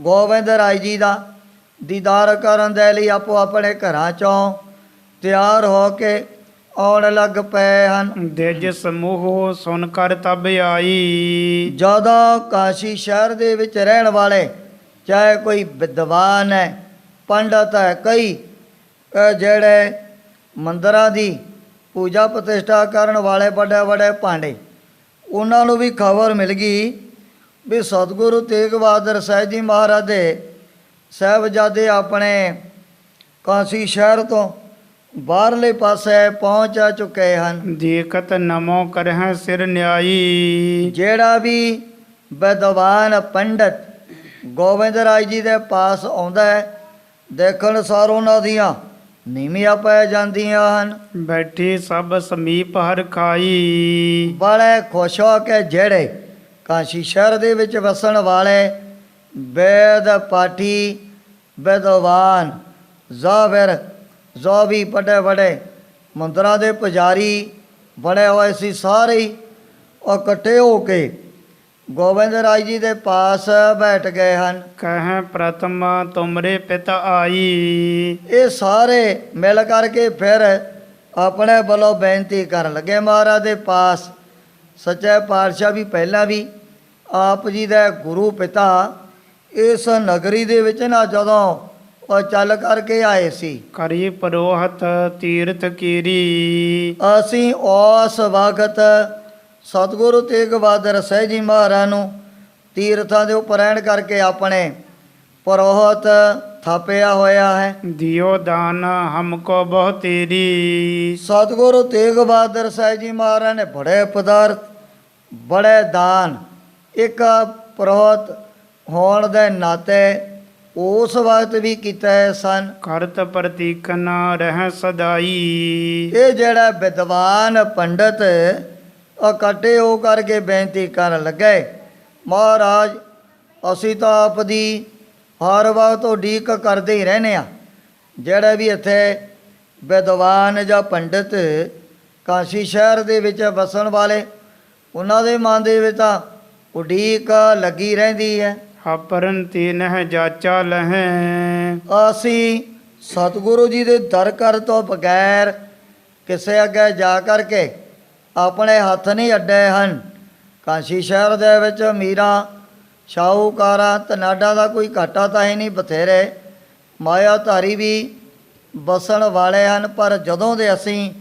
ਗੋਬਿੰਦ ਰਾਏ ਜੀ ਦਾ ਦੀਦਾਰ ਕਰਨ ਦੇ ਲਈ ਆਪੋ ਆਪਣੇ ਘਰਾਂ 'ਚੋਂ ਤਿਆਰ ਹੋ ਕੇ ਆਉਣ ਲੱਗ ਪਏ ਹਨ। ਦਿਜ ਸਮੂਹ ਸੁਨ ਕਰ ਤਬ ਆਈ। ਜਦੋਂ ਕਾਸ਼ੀ ਸ਼ਹਿਰ ਦੇ ਵਿੱਚ ਰਹਿਣ ਵਾਲੇ, ਚਾਹੇ ਕੋਈ ਵਿਦਵਾਨ ਹੈ, ਪੰਡਤ ਹੈ, ਕਈ ਜਿਹੜੇ ਮੰਦਰਾਂ ਦੀ ਪੂਜਾ ਪ੍ਰਤਿਸ਼ਠਾ ਕਰਨ ਵਾਲੇ ਵੱਡੇ ਵੱਡੇ ਭਾਂਡੇ, ਉਹਨਾਂ ਨੂੰ ਵੀ ਖਬਰ ਮਿਲ ਗਈ ਵੀ ਸਤਿਗੁਰੂ ਤੇਗ ਬਹਾਦਰ ਸਾਹਿਬ ਜੀ ਮਹਾਰਾਜ ਦੇ ਸਾਹਿਬਜ਼ਾਦੇ ਆਪਣੇ ਕਾਸ਼ੀ ਸ਼ਹਿਰ ਤੋਂ ਬਾਹਰਲੇ ਪਾਸੇ ਪਹੁੰਚ ਚੁੱਕੇ ਹਨ। ਦੇਖਤ ਨਮੋ ਕਰਹਿ ਸਿਰ ਨਿਆਈ। ਜਿਹੜਾ ਵੀ ਵਿਦਵਾਨ ਪੰਡਤ ਗੋਬਿੰਦ ਰਾਏ ਜੀ ਦੇ ਪਾਸ ਆਉਂਦਾ ਹੈ, ਦੇਖਣ ਸਾਰ ਉਹਨਾਂ ਦੀਆਂ ਨੀਵੀਆਂ ਪੈ ਜਾਂਦੀਆਂ ਹਨ। ਬੈਠੀ ਸਭ ਸਮੀਪ ਹਰ ਖਾਈ। ਬੜੇ ਖੁਸ਼ ਹੋ ਕੇ ਜਿਹੜੇ ਕਾਸ਼ੀ ਸ਼ਹਿਰ ਦੇ ਵਿੱਚ ਵਸਣ ਵਾਲੇ ਵੇਦ ਪਾਠੀ ਵਿਦਵਾਨ ਜ਼ਾਹਿਰ ਜੋ ਵੀ ਵੱਡੇ ਵੱਡੇ ਮੰਦਰਾਂ ਦੇ ਪੁਜਾਰੀ ਬਣੇ ਹੋਏ ਸੀ, ਸਾਰੇ ਹੀ ਇਕੱਠੇ ਹੋ ਕੇ ਗੋਬਿੰਦ ਰਾਏ ਜੀ ਦੇ ਪਾਸ ਬੈਠ ਗਏ ਹਨ। ਕਹਿ ਪ੍ਰਥਮ ਤੁਮਰੇ ਪਿਤ ਆਈ। ਇਹ ਸਾਰੇ ਮਿਲ ਕਰਕੇ ਫਿਰ ਆਪਣੇ ਵੱਲੋਂ ਬੇਨਤੀ ਕਰਨ ਲੱਗੇ ਮਹਾਰਾਜ ਦੇ ਪਾਸ। ਸੱਚੇ ਪਾਤਸ਼ਾਹ ਵੀ ਪਹਿਲਾਂ ਵੀ ਆਪ ਜੀ ਦਾ ਗੁਰੂ ਪਿਤਾ ਇਸ ਨਗਰੀ ਦੇ ਵਿੱਚ ਨਾ ਜਦੋਂ ਉਹ ਚੱਲ ਕਰਕੇ ਆਏ ਸੀ, ਕਰੀ ਪਰੋਹਤ ਤੀਰਥ ਕੀਰੀ। ਅਸੀਂ ਉਸ ਵਕਤ ਸਤਿਗੁਰੂ ਤੇਗ ਬਹਾਦਰ ਸਾਹਿਬ ਜੀ ਮਹਾਰਾਜ ਨੂੰ ਤੀਰਥਾਂ ਦੇ ਉੱਪਰ ਰਹਿਣ ਕਰਕੇ ਆਪਣੇ ਪਰੋਹਤ ਥਾਪਿਆ ਹੋਇਆ ਹੈ। ਦਿਓ ਦਾਨ ਹਮਕੋ ਬਹੁ ਤੇਰੀ। ਸਤਿਗੁਰੂ ਤੇਗ ਬਹਾਦਰ ਸਾਹਿਬ ਜੀ ਮਹਾਰਾਜ ਨੇ ਬੜੇ ਪਦਾਰਥ, ਬੜੇ ਦਾਨ ਇੱਕ ਪਰੋਹਤ ਹੋਣ ਦੇ ਨਾਤੇ ਉਸ ਵਕਤ ਵੀ ਕੀਤੇ ਸਨ। ਕਰਤ ਪ੍ਰਤੀਕਨ ਰਹਿ ਸਦਾਈ। ਇਹ ਜਿਹੜਾ ਵਿਦਵਾਨ ਪੰਡਤ ਇਕੱਠੇ ਹੋ ਕਰਕੇ ਬੇਨਤੀ ਕਰਨ ਲੱਗੇ, ਮਹਾਰਾਜ ਅਸੀਂ ਤਾਂ ਆਪ ਦੀ ਹਰ ਵਕਤ ਉਡੀਕ ਕਰਦੇ ਹੀ ਰਹਿੰਦੇ ਹਾਂ। ਜਿਹੜੇ ਵੀ ਇੱਥੇ ਵਿਦਵਾਨ ਜਾਂ ਪੰਡਤ ਕਾਸ਼ੀ ਸ਼ਹਿਰ ਦੇ ਵਿੱਚ ਵਸਣ ਵਾਲੇ, ਉਹਨਾਂ ਦੇ ਮਨ ਦੇ ਵਿੱਚ ਤਾਂ ਉਡੀਕ ਲੱਗੀ ਰਹਿੰਦੀ ਹੈ। ਆਪਰਨ ਤੀਨਹਿ ਜਾਚਾ ਲਹੈ। ਅਸੀਂ ਸਤਿਗੁਰੂ ਜੀ ਦੇ ਦਰ ਕਰ ਤੋਂ ਬਗੈਰ ਕਿਸੇ ਅੱਗੇ ਜਾ ਕਰਕੇ ਆਪਣੇ ਹੱਥ ਨਹੀਂ ਅੱਡੇ ਹਨ। ਕਾਸ਼ੀ ਸ਼ਹਿਰ ਦੇ ਵਿੱਚ ਅਮੀਰਾਂ, ਸ਼ਾਹੂਕਾਰਾਂ, ਧਨਾਡਾ ਦਾ ਕੋਈ ਘਾਟਾ ਤਾਂ ਹੀ ਨਹੀਂ, ਬਥੇਰੇ ਮਾਇਆਧਾਰੀ ਵੀ ਵਸਣ ਵਾਲੇ ਹਨ। ਪਰ ਜਦੋਂ ਦੇ ਅਸੀਂ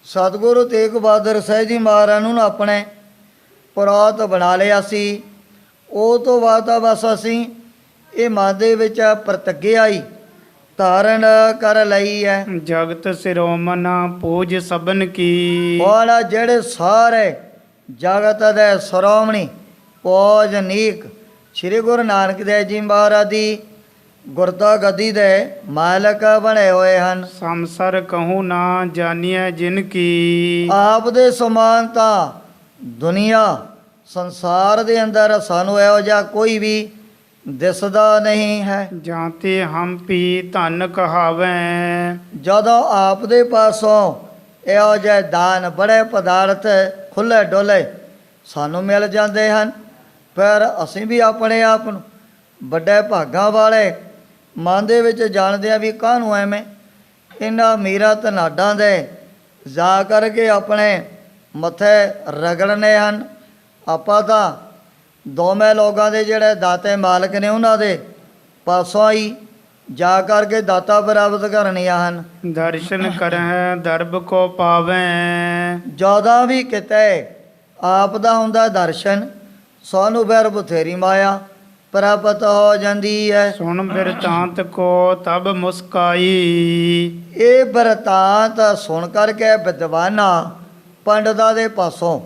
ਸਤਿਗੁਰੂ ਤੇਗ ਬਹਾਦਰ ਸਾਹਿਬ ਜੀ ਮਹਾਰਾਜ ਨੂੰ ਆਪਣੇ ਪੁਰਾਤ ਬਣਾ ਲਿਆ ਸੀ, ਉਹ ਤੋਂ ਬਾਅਦ ਤਾਂ ਬਸ ਅਸੀਂ ਇਹ ਮਨ ਦੇ ਵਿੱਚ ਪ੍ਰਤਿੱਗਿਆ ਹੀ ਧਾਰਨ ਕਰ ਲਈ ਹੈ। ਜਗਤ ਸਿਰੋਮਣਾ ਪੂਜ ਸਭਨ ਕੀ। ਹੁਣ ਜਿਹੜੇ ਸਾਰੇ ਜਗਤ ਦੇ ਸ਼੍ਰੋਮਣੀ ਪੂਜਨੀਕ ਸ੍ਰੀ ਗੁਰੂ ਨਾਨਕ ਦੇਵ ਜੀ ਮਹਾਰਾਜ ਦੀ ਗੁਰਤਾ ਗੱਦੀ ਦੇ ਮਾਲਕ ਬਣੇ ਹੋਏ ਹਨ। ਸੰਸਰ ਕਹੂੰ ਨਾ ਜਾਣੀਐ ਜਿਨ ਕੀ। ਆਪ ਦੇ ਸਮਾਨ ਤਾਂ ਦੁਨੀਆ ਸੰਸਾਰ ਦੇ ਅੰਦਰ ਸਾਨੂੰ ਇਹੋ ਜਿਹਾ ਕੋਈ ਵੀ ਦਿਸਦਾ ਨਹੀਂ ਹੈ। ਜਾਂਤੇ ਹਮ ਪੀ ਧਨ ਕਹਾਵੈ। ਜਦੋਂ ਆਪ ਦੇ ਪਾਸੋਂ ਇਹੋ ਜਿਹੇ ਦਾਨ, ਬੜੇ ਪਦਾਰਥ ਖੁੱਲ੍ਹੇ ਡੋਲੇ ਸਾਨੂੰ ਮਿਲ ਜਾਂਦੇ ਹਨ, ਫਿਰ ਅਸੀਂ ਵੀ ਆਪਣੇ ਆਪ ਨੂੰ ਵੱਡੇ ਭਾਗਾਂ ਵਾਲੇ ਮਨ ਦੇ ਵਿੱਚ ਜਾਣਦੇ ਹਾਂ ਵੀ ਕਾਹਨੂੰ ਐਵੇਂ ਇਹਨਾਂ ਅਮੀਰਾਂ ਧਨਾਡਾਂ ਦੇ ਜਾ ਕਰਕੇ ਆਪਣੇ ਮੱਥੇ ਰਗੜਨੇ ਹਨ। ਆਪਾਂ ਤਾਂ ਦੋਵੇਂ ਲੋਕਾਂ ਦੇ ਜਿਹੜੇ ਦਾਤੇ ਮਾਲਕ ਨੇ ਉਹਨਾਂ ਦੇ ਪਾਸੋਂ ਹੀ ਜਾ ਕਰਕੇ ਦਾਤਾ ਪ੍ਰਾਪਤ ਕਰਨੀਆਂ ਹਨ। ਦਰਸ਼ਨ ਕਰਹਿ ਦਰਬ ਕੋ ਪਾਵੈ। ਜਦੋਂ ਵੀ ਕਿਤੇ ਆਪ ਦਾ ਹੁੰਦਾ ਦਰਸ਼ਨ, ਸਾਨੂੰ ਫਿਰ ਬਥੇਰੀ ਮਾਇਆ ਪ੍ਰਾਪਤ ਹੋ ਜਾਂਦੀ ਹੈ। ਸੁਣ ਬਿਰਤਾਂਤ ਕੋ ਤਬ ਮੁਸਕਾਈ। ਇਹ ਬਿਰਤਾਂਤ ਸੁਣ ਕਰਕੇ ਵਿਦਵਾਨਾਂ ਪੰਡਤਾਂ ਦੇ ਪਾਸੋਂ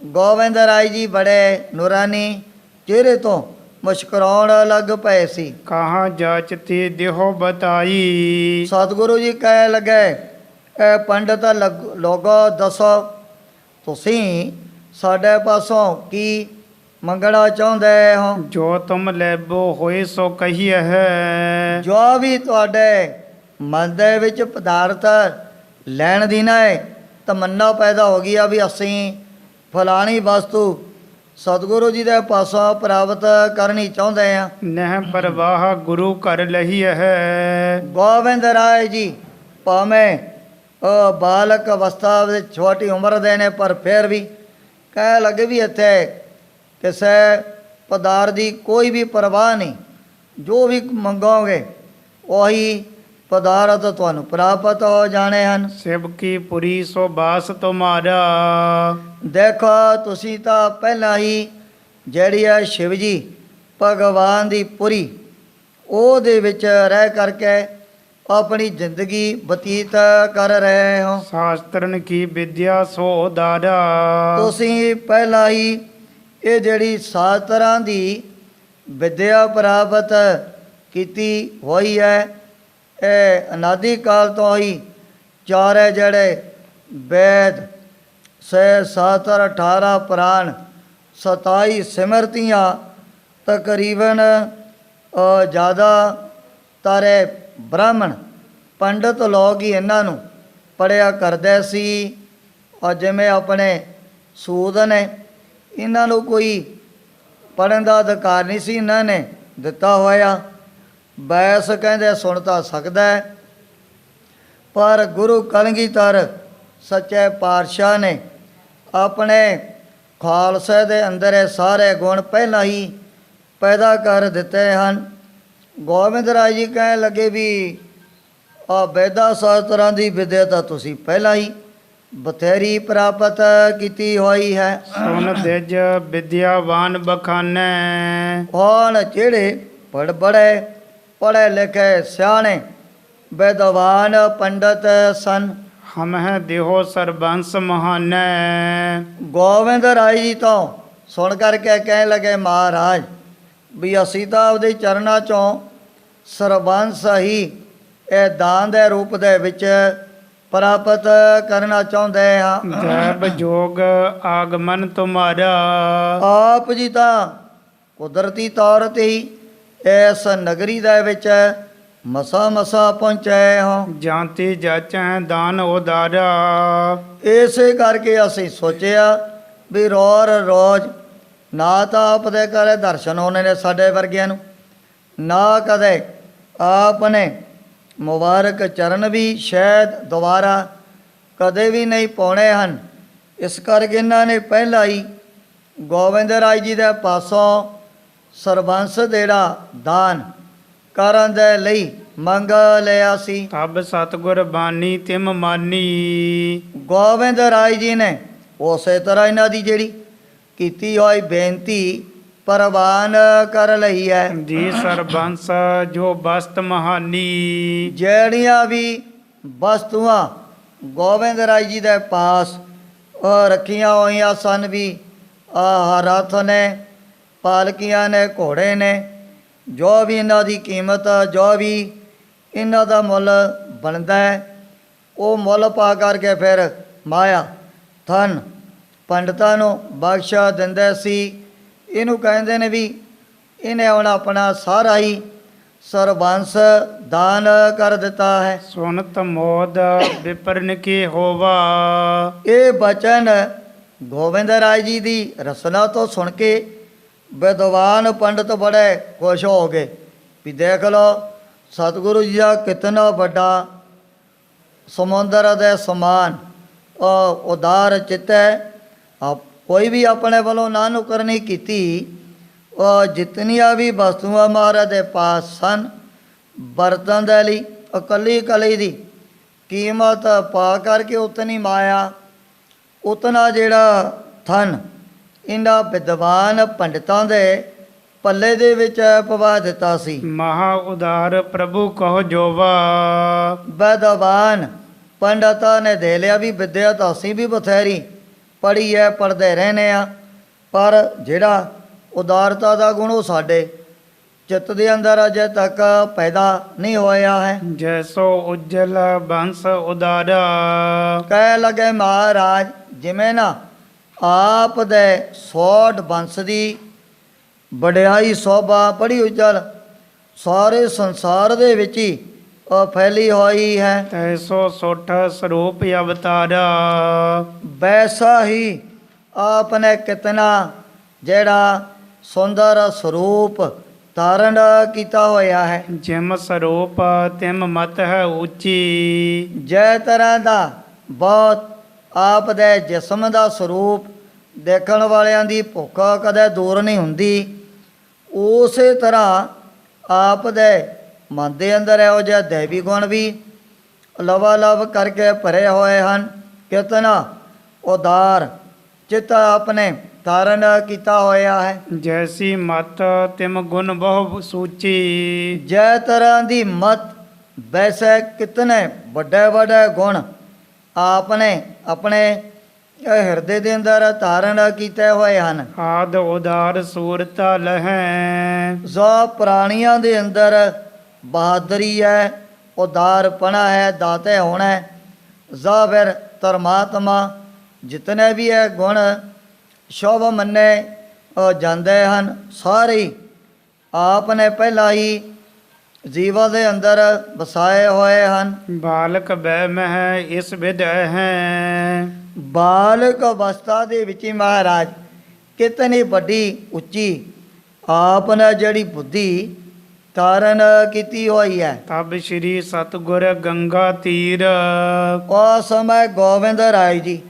ਗੋਬਿੰਦ ਰਾਏ ਜੀ ਬੜੇ ਨੂਰਾਨੀ ਚਿਹਰੇ ਤੋਂ ਮੁਸਕਰਾਉਣ ਲੱਗ ਪਏ ਸੀ। ਕਹਾ ਜਾਚਤੀ ਦਿਹੋ ਬਤਾਈ। ਸਤਿਗੁਰੂ ਜੀ ਕਹਿ ਲੱਗੇ, ਇਹ ਪੰਡਤ ਲੋਗੋ ਦੱਸੋ ਤੁਸੀਂ ਸਾਡੇ ਪਾਸੋਂ ਕੀ ਮੰਗਣਾ ਚਾਹੁੰਦੇ ਹੋ। ਜੋ ਤੁਮ ਲੈਬੋ ਹੋਏ ਸੋ ਕਹੀਏ ਹੈ। ਜੋ ਵੀ ਤੁਹਾਡੇ ਮਨ ਦੇ ਵਿੱਚ ਪਦਾਰਥ ਲੈਣ ਦੀ ਨਾ ਤਮੰਨਾ ਪੈਦਾ ਹੋ ਗਈ ਆ ਵੀ ਅਸੀਂ ਫਲਾਣੀ ਵਸਤੂ ਸਤਿਗੁਰੂ ਜੀ ਦੇ ਪਾਸੋਂ ਪ੍ਰਾਪਤ ਕਰਨੀ ਚਾਹੁੰਦੇ ਆ। ਨਹਿ ਪਰਵਾਹ ਗੁਰੂ ਕਰ ਲਹੀ ਹੈ। ਗੋਬਿੰਦ ਰਾਏ ਜੀ ਭਾਵੇਂ ਬਾਲਕ ਅਵਸਥਾ ਵਿੱਚ ਛੋਟੀ ਉਮਰ ਦੇ ਨੇ, ਪਰ ਫਿਰ ਵੀ ਕਹਿ ਲੱਗੇ ਵੀ ਇੱਥੇ ਕਿਸੇ ਪਦਾਰਥ ਦੀ ਕੋਈ ਵੀ ਪਰਵਾਹ ਨਹੀਂ, ਜੋ ਵੀ ਮੰਗੋਗੇ ਉਹੀ ਪਦਾਰਥ ਤੁਹਾਨੂੰ ਪ੍ਰਾਪਤ ਹੋ ਜਾਣੇ ਹਨ। ਸਿਵ ਕੀ ਪੁਰੀ ਸੋ ਬਾਸ ਤੁਮਾਰਾ। ਦੇਖੋ ਤੁਸੀਂ ਤਾਂ ਪਹਿਲਾਂ ਹੀ ਜਿਹੜੀ ਹੈ ਸ਼ਿਵ ਜੀ ਭਗਵਾਨ ਦੀ ਪੁਰੀ, ਉਹਦੇ ਵਿੱਚ ਰਹਿ ਕਰਕੇ ਆਪਣੀ ਜ਼ਿੰਦਗੀ ਬਤੀਤ ਕਰ ਰਹੇ ਹੋ। ਸ਼ਾਸਤਰਨ ਕੀ ਵਿਦਿਆ ਸੋ ਉਦਾਰਾ। ਤੁਸੀਂ ਪਹਿਲਾਂ ਹੀ ਇਹ ਜਿਹੜੀ 7 ਤਰ੍ਹਾਂ ਦੀ ਵਿਦਿਆ ਪ੍ਰਾਪਤ ਕੀਤੀ ਹੋਈ ਹੈ। ਇਹ ਅਨਾਦਿ ਕਾਲ ਤੋਂ ਹੀ ਚਾਰੇ ਜਿਹੜੇ ਵੇਦ 7 18 ਪੁਰਾਣ 27 ਸਿਮਰਤੀਆਂ ਤਕਰੀਬਨ ਜ਼ਿਆਦਾ ਤਾਰੇ ਬ੍ਰਾਹਮਣ ਪੰਡਤ ਲੋਕ ਹੀ ਇਹਨਾਂ ਨੂੰ ਪੜ੍ਹਿਆ ਕਰਦੇ ਸੀ। ਔਰ ਜਿਵੇਂ ਆਪਣੇ ਸੂਦ ਨੇ, ਇਹਨਾਂ ਨੂੰ ਕੋਈ ਪੜ੍ਹਨ ਦਾ ਅਧਿਕਾਰ ਨਹੀਂ ਸੀ ਇਹਨਾਂ ਨੇ ਦਿੱਤਾ ਹੋਇਆ। ਬੈਸ ਕਹਿੰਦੇ ਸੁਣ ਤਾਂ ਸਕਦਾ ਹੈ, ਪਰ ਗੁਰੂ ਕਲਗੀਧਰ ਸੱਚੇ ਪਾਤਸ਼ਾਹ ਨੇ ਆਪਣੇ ਖਾਲਸੇ ਦੇ ਅੰਦਰ ਇਹ ਸਾਰੇ ਗੁਣ ਪਹਿਲਾਂ ਹੀ ਪੈਦਾ ਕਰ ਦਿੱਤੇ ਹਨ। ਗੋਬਿੰਦ ਰਾਏ ਜੀ ਕਹਿਣ ਲੱਗੇ ਵੀ ਆ ਵੇਦਾਂ ਸ਼ਾਸਤਰਾਂ ਦੀ ਵਿਦਿਆ ਤਾਂ ਤੁਸੀਂ ਪਹਿਲਾਂ ਹੀ ਬਥੇਰੀ ਪ੍ਰਾਪਤ ਕੀਤੀ ਹੋਈ ਹੈ। ਸੁਨ ਦਿਜ ਵਿਦਿਆਵਾਨ ਬਖਾਨੈ, ਹੁਣ ਜਿਹੜੇ ਬੜੇ ਪੜ੍ਹੇ ਲਿਖੇ ਸਿਆਣੇ ਵਿਦਵਾਨ ਪੰਡਤ ਸਨ, ਹਮਹਿ ਦੇਹੋ ਸਰਬੰਸ ਮਹਾਨੈ। ਗੋਬਿੰਦ ਰਾਏ ਜੀ ਤੋਂ ਸੁਣ ਕਰਕੇ ਕਹਿਣ ਲੱਗੇ ਮਹਾਰਾਜ ਵੀ ਅਸੀਂ ਤਾਂ ਆਪਦੇ ਚਰਨਾਂ 'ਚੋਂ ਸਰਬੰਸ ਹੀ ਇਹ ਦਾਨ ਦੇ ਰੂਪ ਦੇ ਵਿੱਚ ਪ੍ਰਾਪਤ ਕਰਨਾ ਚਾਹੁੰਦੇ ਹਾਂ। ਜੈਬ ਜੋਗ ਆਗਮਨ ਤੁਮਾਰਾ, ਆਪ ਜੀ ਤਾਂ ਕੁਦਰਤੀ ਤੌਰ ਤੇ ਹੀ ਇਸ ਨਗਰੀ ਦੇ ਵਿੱਚ ਮਸਾ ਪਹੁੰਚੇ ਹੋ। ਜਾਂਤੀ ਜਾਚੈ ਦਾਨ ਉਦਾਰਾ, ਇਸੇ ਕਰਕੇ ਅਸੀਂ ਸੋਚਿਆ ਵੀ ਰੋਜ਼ ਨਾ ਤਾਂ ਆਪ ਦੇ ਘਰੇ ਦਰਸ਼ਨ ਹੋਣੇ ਨੇ ਸਾਡੇ ਵਰਗਿਆਂ ਨੂੰ, ਨਾ ਕਦੇ ਆਪ ਨੇ ਮੁਬਾਰਕ ਚਰਨ ਵੀ ਸ਼ਾਇਦ ਦੁਬਾਰਾ ਕਦੇ ਵੀ ਨਹੀਂ ਪਾਉਣੇ ਹਨ। ਇਸ ਕਰਕੇ ਇਹਨਾਂ ਨੇ ਪਹਿਲਾਂ ਹੀ ਗੋਬਿੰਦ ਰਾਏ ਜੀ ਦੇ ਪਾਸੋਂ ਸਰਬੰਸ ਦੇੜਾ ਦਾਨ ਕਰਨ ਦੇ ਲਈ ਮੰਗ ਲਿਆ ਸੀ। ਤਬ ਸਤਿਗੁਰ ਬਾਣੀ ਤਿਮ ਮਾਨੀ, ਗੋਬਿੰਦ ਰਾਏ ਜੀ ਨੇ ਉਸੇ ਤਰ੍ਹਾਂ ਇਹਨਾਂ ਦੀ ਜਿਹੜੀ ਕੀਤੀ ਹੋਈ ਬੇਨਤੀ ਪ੍ਰਵਾਨ ਕਰ ਲਈ ਹੈ। ਜੀ ਸਰਬੰਸ ਜੋ ਬਸਤ ਮਹਾਨੀ, ਜਿਹੜੀਆਂ ਵੀ ਵਸਤੂਆਂ ਗੋਬਿੰਦ ਰਾਏ ਜੀ ਦੇ ਪਾਸ ਰੱਖੀਆਂ ਹੋਈਆਂ ਸਨ, ਵੀ ਰਥ ਨੇ, ਪਾਲਕੀਆਂ ਨੇ, ਘੋੜੇ ਨੇ, ਜੋ ਵੀ ਇਹਨਾਂ ਦੀ ਕੀਮਤ, ਜੋ ਵੀ ਇਹਨਾਂ ਦਾ ਮੁੱਲ ਬਣਦਾ ਹੈ, ਉਹ ਮੁੱਲ ਪਾ ਕਰਕੇ ਫਿਰ ਮਾਇਆ ਧਨ ਪੰਡਤਾਂ ਨੂੰ ਬਖਸ਼ਾ ਦਿੰਦੇ ਸੀ। ਇਹਨੂੰ ਕਹਿੰਦੇ ਨੇ ਵੀ ਇਹਨੇ ਹੁਣ ਆਪਣਾ ਸਾਰਾ ਹੀ ਸਰਬੰਸ ਦਾਨ ਕਰ ਦਿੱਤਾ ਹੈ। ਸੁਨਤ ਮੋਦ ਵਿਪਰਨ ਕੀ ਹੋਵਾ, ਇਹ ਬਚਨ ਗੋਬਿੰਦ ਰਾਏ ਜੀ ਦੀ ਰਸਨਾ ਤੋਂ ਸੁਣ ਕੇ ਵਿਦਵਾਨ ਪੰਡਤ ਬੜੇ ਖੁਸ਼ ਹੋ ਗਏ ਵੀ ਦੇਖ ਲਓ ਸਤਿਗੁਰੂ ਜੀ ਦਾ ਕਿਤਨਾ ਵੱਡਾ ਸਮੁੰਦਰ ਦੇ ਸਮਾਨ ਉਦਾਰ ਚਿੱਤ ਹੈ। ਕੋਈ ਵੀ ਆਪਣੇ ਵੱਲੋਂ ਨਾ ਨੁਕਰਨੀ ਕੀਤੀ। ਜਿਤਨੀਆਂ ਵੀ ਵਸਤੂਆਂ ਮਹਾਰਾਜ ਦੇ ਪਾਸ ਸਨ ਵਰਤਨ ਦੇ ਲਈ ਇਕੱਲੀ ਦੀ ਕੀਮਤ ਪਾ ਕਰਕੇ ਉਤਨੀ ਮਾਇਆ, ਉਤਨਾ ਜਿਹੜਾ ਧਨ ਇਹਨਾਂ ਵਿਦਵਾਨ ਪੰਡਤਾਂ ਦੇ ਪੱਲੇ ਦੇ ਵਿੱਚ ਪਵਾ ਦਿੱਤਾ ਸੀ। ਮਹਾ ਉਦਾਰ ਪ੍ਰਭੂ ਕਹੋ ਜੋਵਾ, ਵਿਦਵਾਨ ਪੰਡਤਾਂ ਨੇ ਦੇ ਲਿਆ ਵੀ ਵਿਦਿਆ ਤਾਂ ਅਸੀਂ ਵੀ ਬਥੇਰੀ ਪੜ੍ਹੀ ਹੈ, ਪੜ੍ਹਦੇ ਰਹਿੰਦੇ ਆ, ਪਰ ਜਿਹੜਾ ਉਦਾਰਤਾ ਦਾ ਗੁਣ ਉਹ ਸਾਡੇ ਚਿੱਤ ਦੇ ਅੰਦਰ ਅਜੇ ਤੱਕ ਪੈਦਾ ਨਹੀਂ ਹੋਇਆ ਹੈ। ਜੈਸੋ ਉਜਲ ਬੰਸ ਉਦਾਰਾ, ਕਹਿ ਲਗੇ ਮਹਾਰਾਜ ਜਿਵੇਂ ਨਾ ਆਪ ਦੇ ਸੋਢ ਬੰਸ ਦੀ ਵਡਿਆਈ ਸੋਭਾ ਬੜੀ ਉਜਲ ਸਾਰੇ ਸੰਸਾਰ ਦੇ ਵਿੱਚ ਹੀ ਫੈਲੀ ਹੋਈ ਹੈ। ਤੈਸੋ ਸੁਠ ਸਰੂਪ ਅਵਤਾਰਾ, ਵੈਸਾ ਹੀ ਆਪ ਨੇ ਕਿਤਨਾ ਜਿਹੜਾ ਸੁੰਦਰ ਸਰੂਪ ਧਾਰਨ ਕੀਤਾ ਹੋਇਆ ਹੈ। ਜਿਮ ਸਰੂਪ ਤਿਮ ਮਤ ਹੈ ਉੱਚੀ, ਜੈ ਤਰ੍ਹਾਂ ਦਾ ਬਹੁਤ ਆਪ ਦੇ ਜਿਸਮ ਦਾ ਸਰੂਪ ਦੇਖਣ ਵਾਲਿਆਂ ਦੀ ਭੁੱਖ ਕਦੇ ਦੂਰ ਨਹੀਂ ਹੁੰਦੀ, ਉਸੇ ਤਰ੍ਹਾਂ ਆਪ ਦੇ ਮਨ ਦੇ ਅੰਦਰ ਇਹੋ ਜਿਹਾ ਦੇਵੀ ਗੁਣ ਵੀ ਲਵਾ ਕਰਕੇ ਭਰੇ ਹੋਏ ਹਨ। ਕਿਤਨਾ ਉਦਾਰ ਚਿੱਤ ਆਪਣੇ ਧਾਰਨ ਕੀਤਾ ਹੋਇਆ ਹੈ। ਜੈਸੀ ਮਤ ਤਿਮ ਗੁਣ ਬਹੁ ਸੂਚੀ, ਜੈ ਤਰ੍ਹਾਂ ਦੀ ਮਤ ਵੈਸੇ ਕਿਤਨੇ ਵੱਡੇ ਗੁਣ ਆਪਨੇ ਆਪਣੇ ਹਿਰਦੇ ਦੇ ਅੰਦਰ ਧਾਰਨ ਕੀਤੇ ਹੋਏ ਹਨ। ਆਦ ਉਦਾਰ ਸੂਰਤਾ ਲਹੈ, ਜੋ ਪ੍ਰਾਣੀਆਂ ਦੇ ਅੰਦਰ ਬਹਾਦਰੀ ਹੈ, ਉਦਾਰਪਣਾ ਹੈ, ਦਾਤੇ ਹੋਣਾ ਹੈ, ਜਾਂ ਫਿਰ ਪਰਮਾਤਮਾ ਜਿਤਨੇ ਵੀ ਇਹ ਗੁਣ ਸ਼ੁਭ ਮੰਨੇ ਜਾਂਦੇ ਹਨ, ਸਾਰੇ ਆਪ ਨੇ ਪਹਿਲਾਂ ਹੀ ਜੀਵਾਂ ਦੇ ਅੰਦਰ ਵਸਾਏ ਹੋਏ ਹਨ। ਬਾਲਕ ਬੈ ਮਹਿ ਇਸ ਵਿਦ ਹੈ, ਬਾਲਕ ਅਵਸਥਾ ਦੇ ਵਿੱਚ ਹੀ ਮਹਾਰਾਜ ਕਿਤਨੀ ਵੱਡੀ ਉੱਚੀ ਆਪ ਨੇ ਜਿਹੜੀ ਬੁੱਧੀ ਧਾਰਨ ਕੀਤੀ ਹੋਈ ਹੈ। ਤਬ ਸ੍ਰੀ ਸਤਿਗੁਰ ਗੰਗਾ ਤੀਰ ਉਸ ਸਮੇਂ ਗੋਬਿੰਦ ਰਾਏ ਜੀ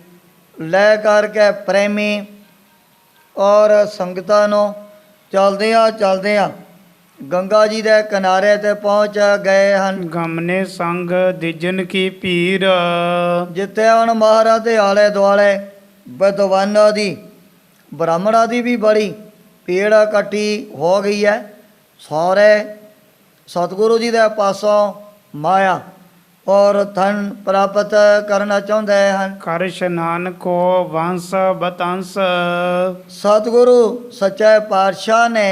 ਲੈ ਕਰਕੇ ਪ੍ਰੇਮੀ ਔਰ ਸੰਗਤਾਂ ਨੂੰ ਚਲਦਿਆਂ ਗੰਗਾ ਜੀ ਦੇ ਕਿਨਾਰੇ ਤੇ ਪਹੁੰਚ ਗਏ ਹਨ, ਗਮਨੇ ਸੰਗ ਦਿਜਨ ਕੀ ਪੀਰ। ਜਿੱਥੇ ਹੁਣ ਮਹਾਰਾਜ ਦੇ ਆਲੇ ਦੁਆਲੇ ਵਿਦਵਾਨਾਂ ਦੀ ਬ੍ਰਾਹਮਣਾਂ ਦੀ ਵੀ ਬੜੀ ਭੀੜ ਇਕੱਠੀ ਹੋ ਗਈ ਹੈ। ਸਾਰੇ ਸਤਿਗੁਰੂ ਜੀ ਦੇ ਪਾਸੋਂ ਮਾਇਆ ਔਰ ਧਨ ਪ੍ਰਾਪਤ ਕਰਨਾ ਚਾਹੁੰਦੇ ਹਨ। ਕਰ ਇਸ਼ਨਾਨ ਕੋ ਵੰਸ ਬਤੰਸ। ਸਤਿਗੁਰੂ ਸੱਚੇ ਪਾਤਸ਼ਾਹ ਨੇ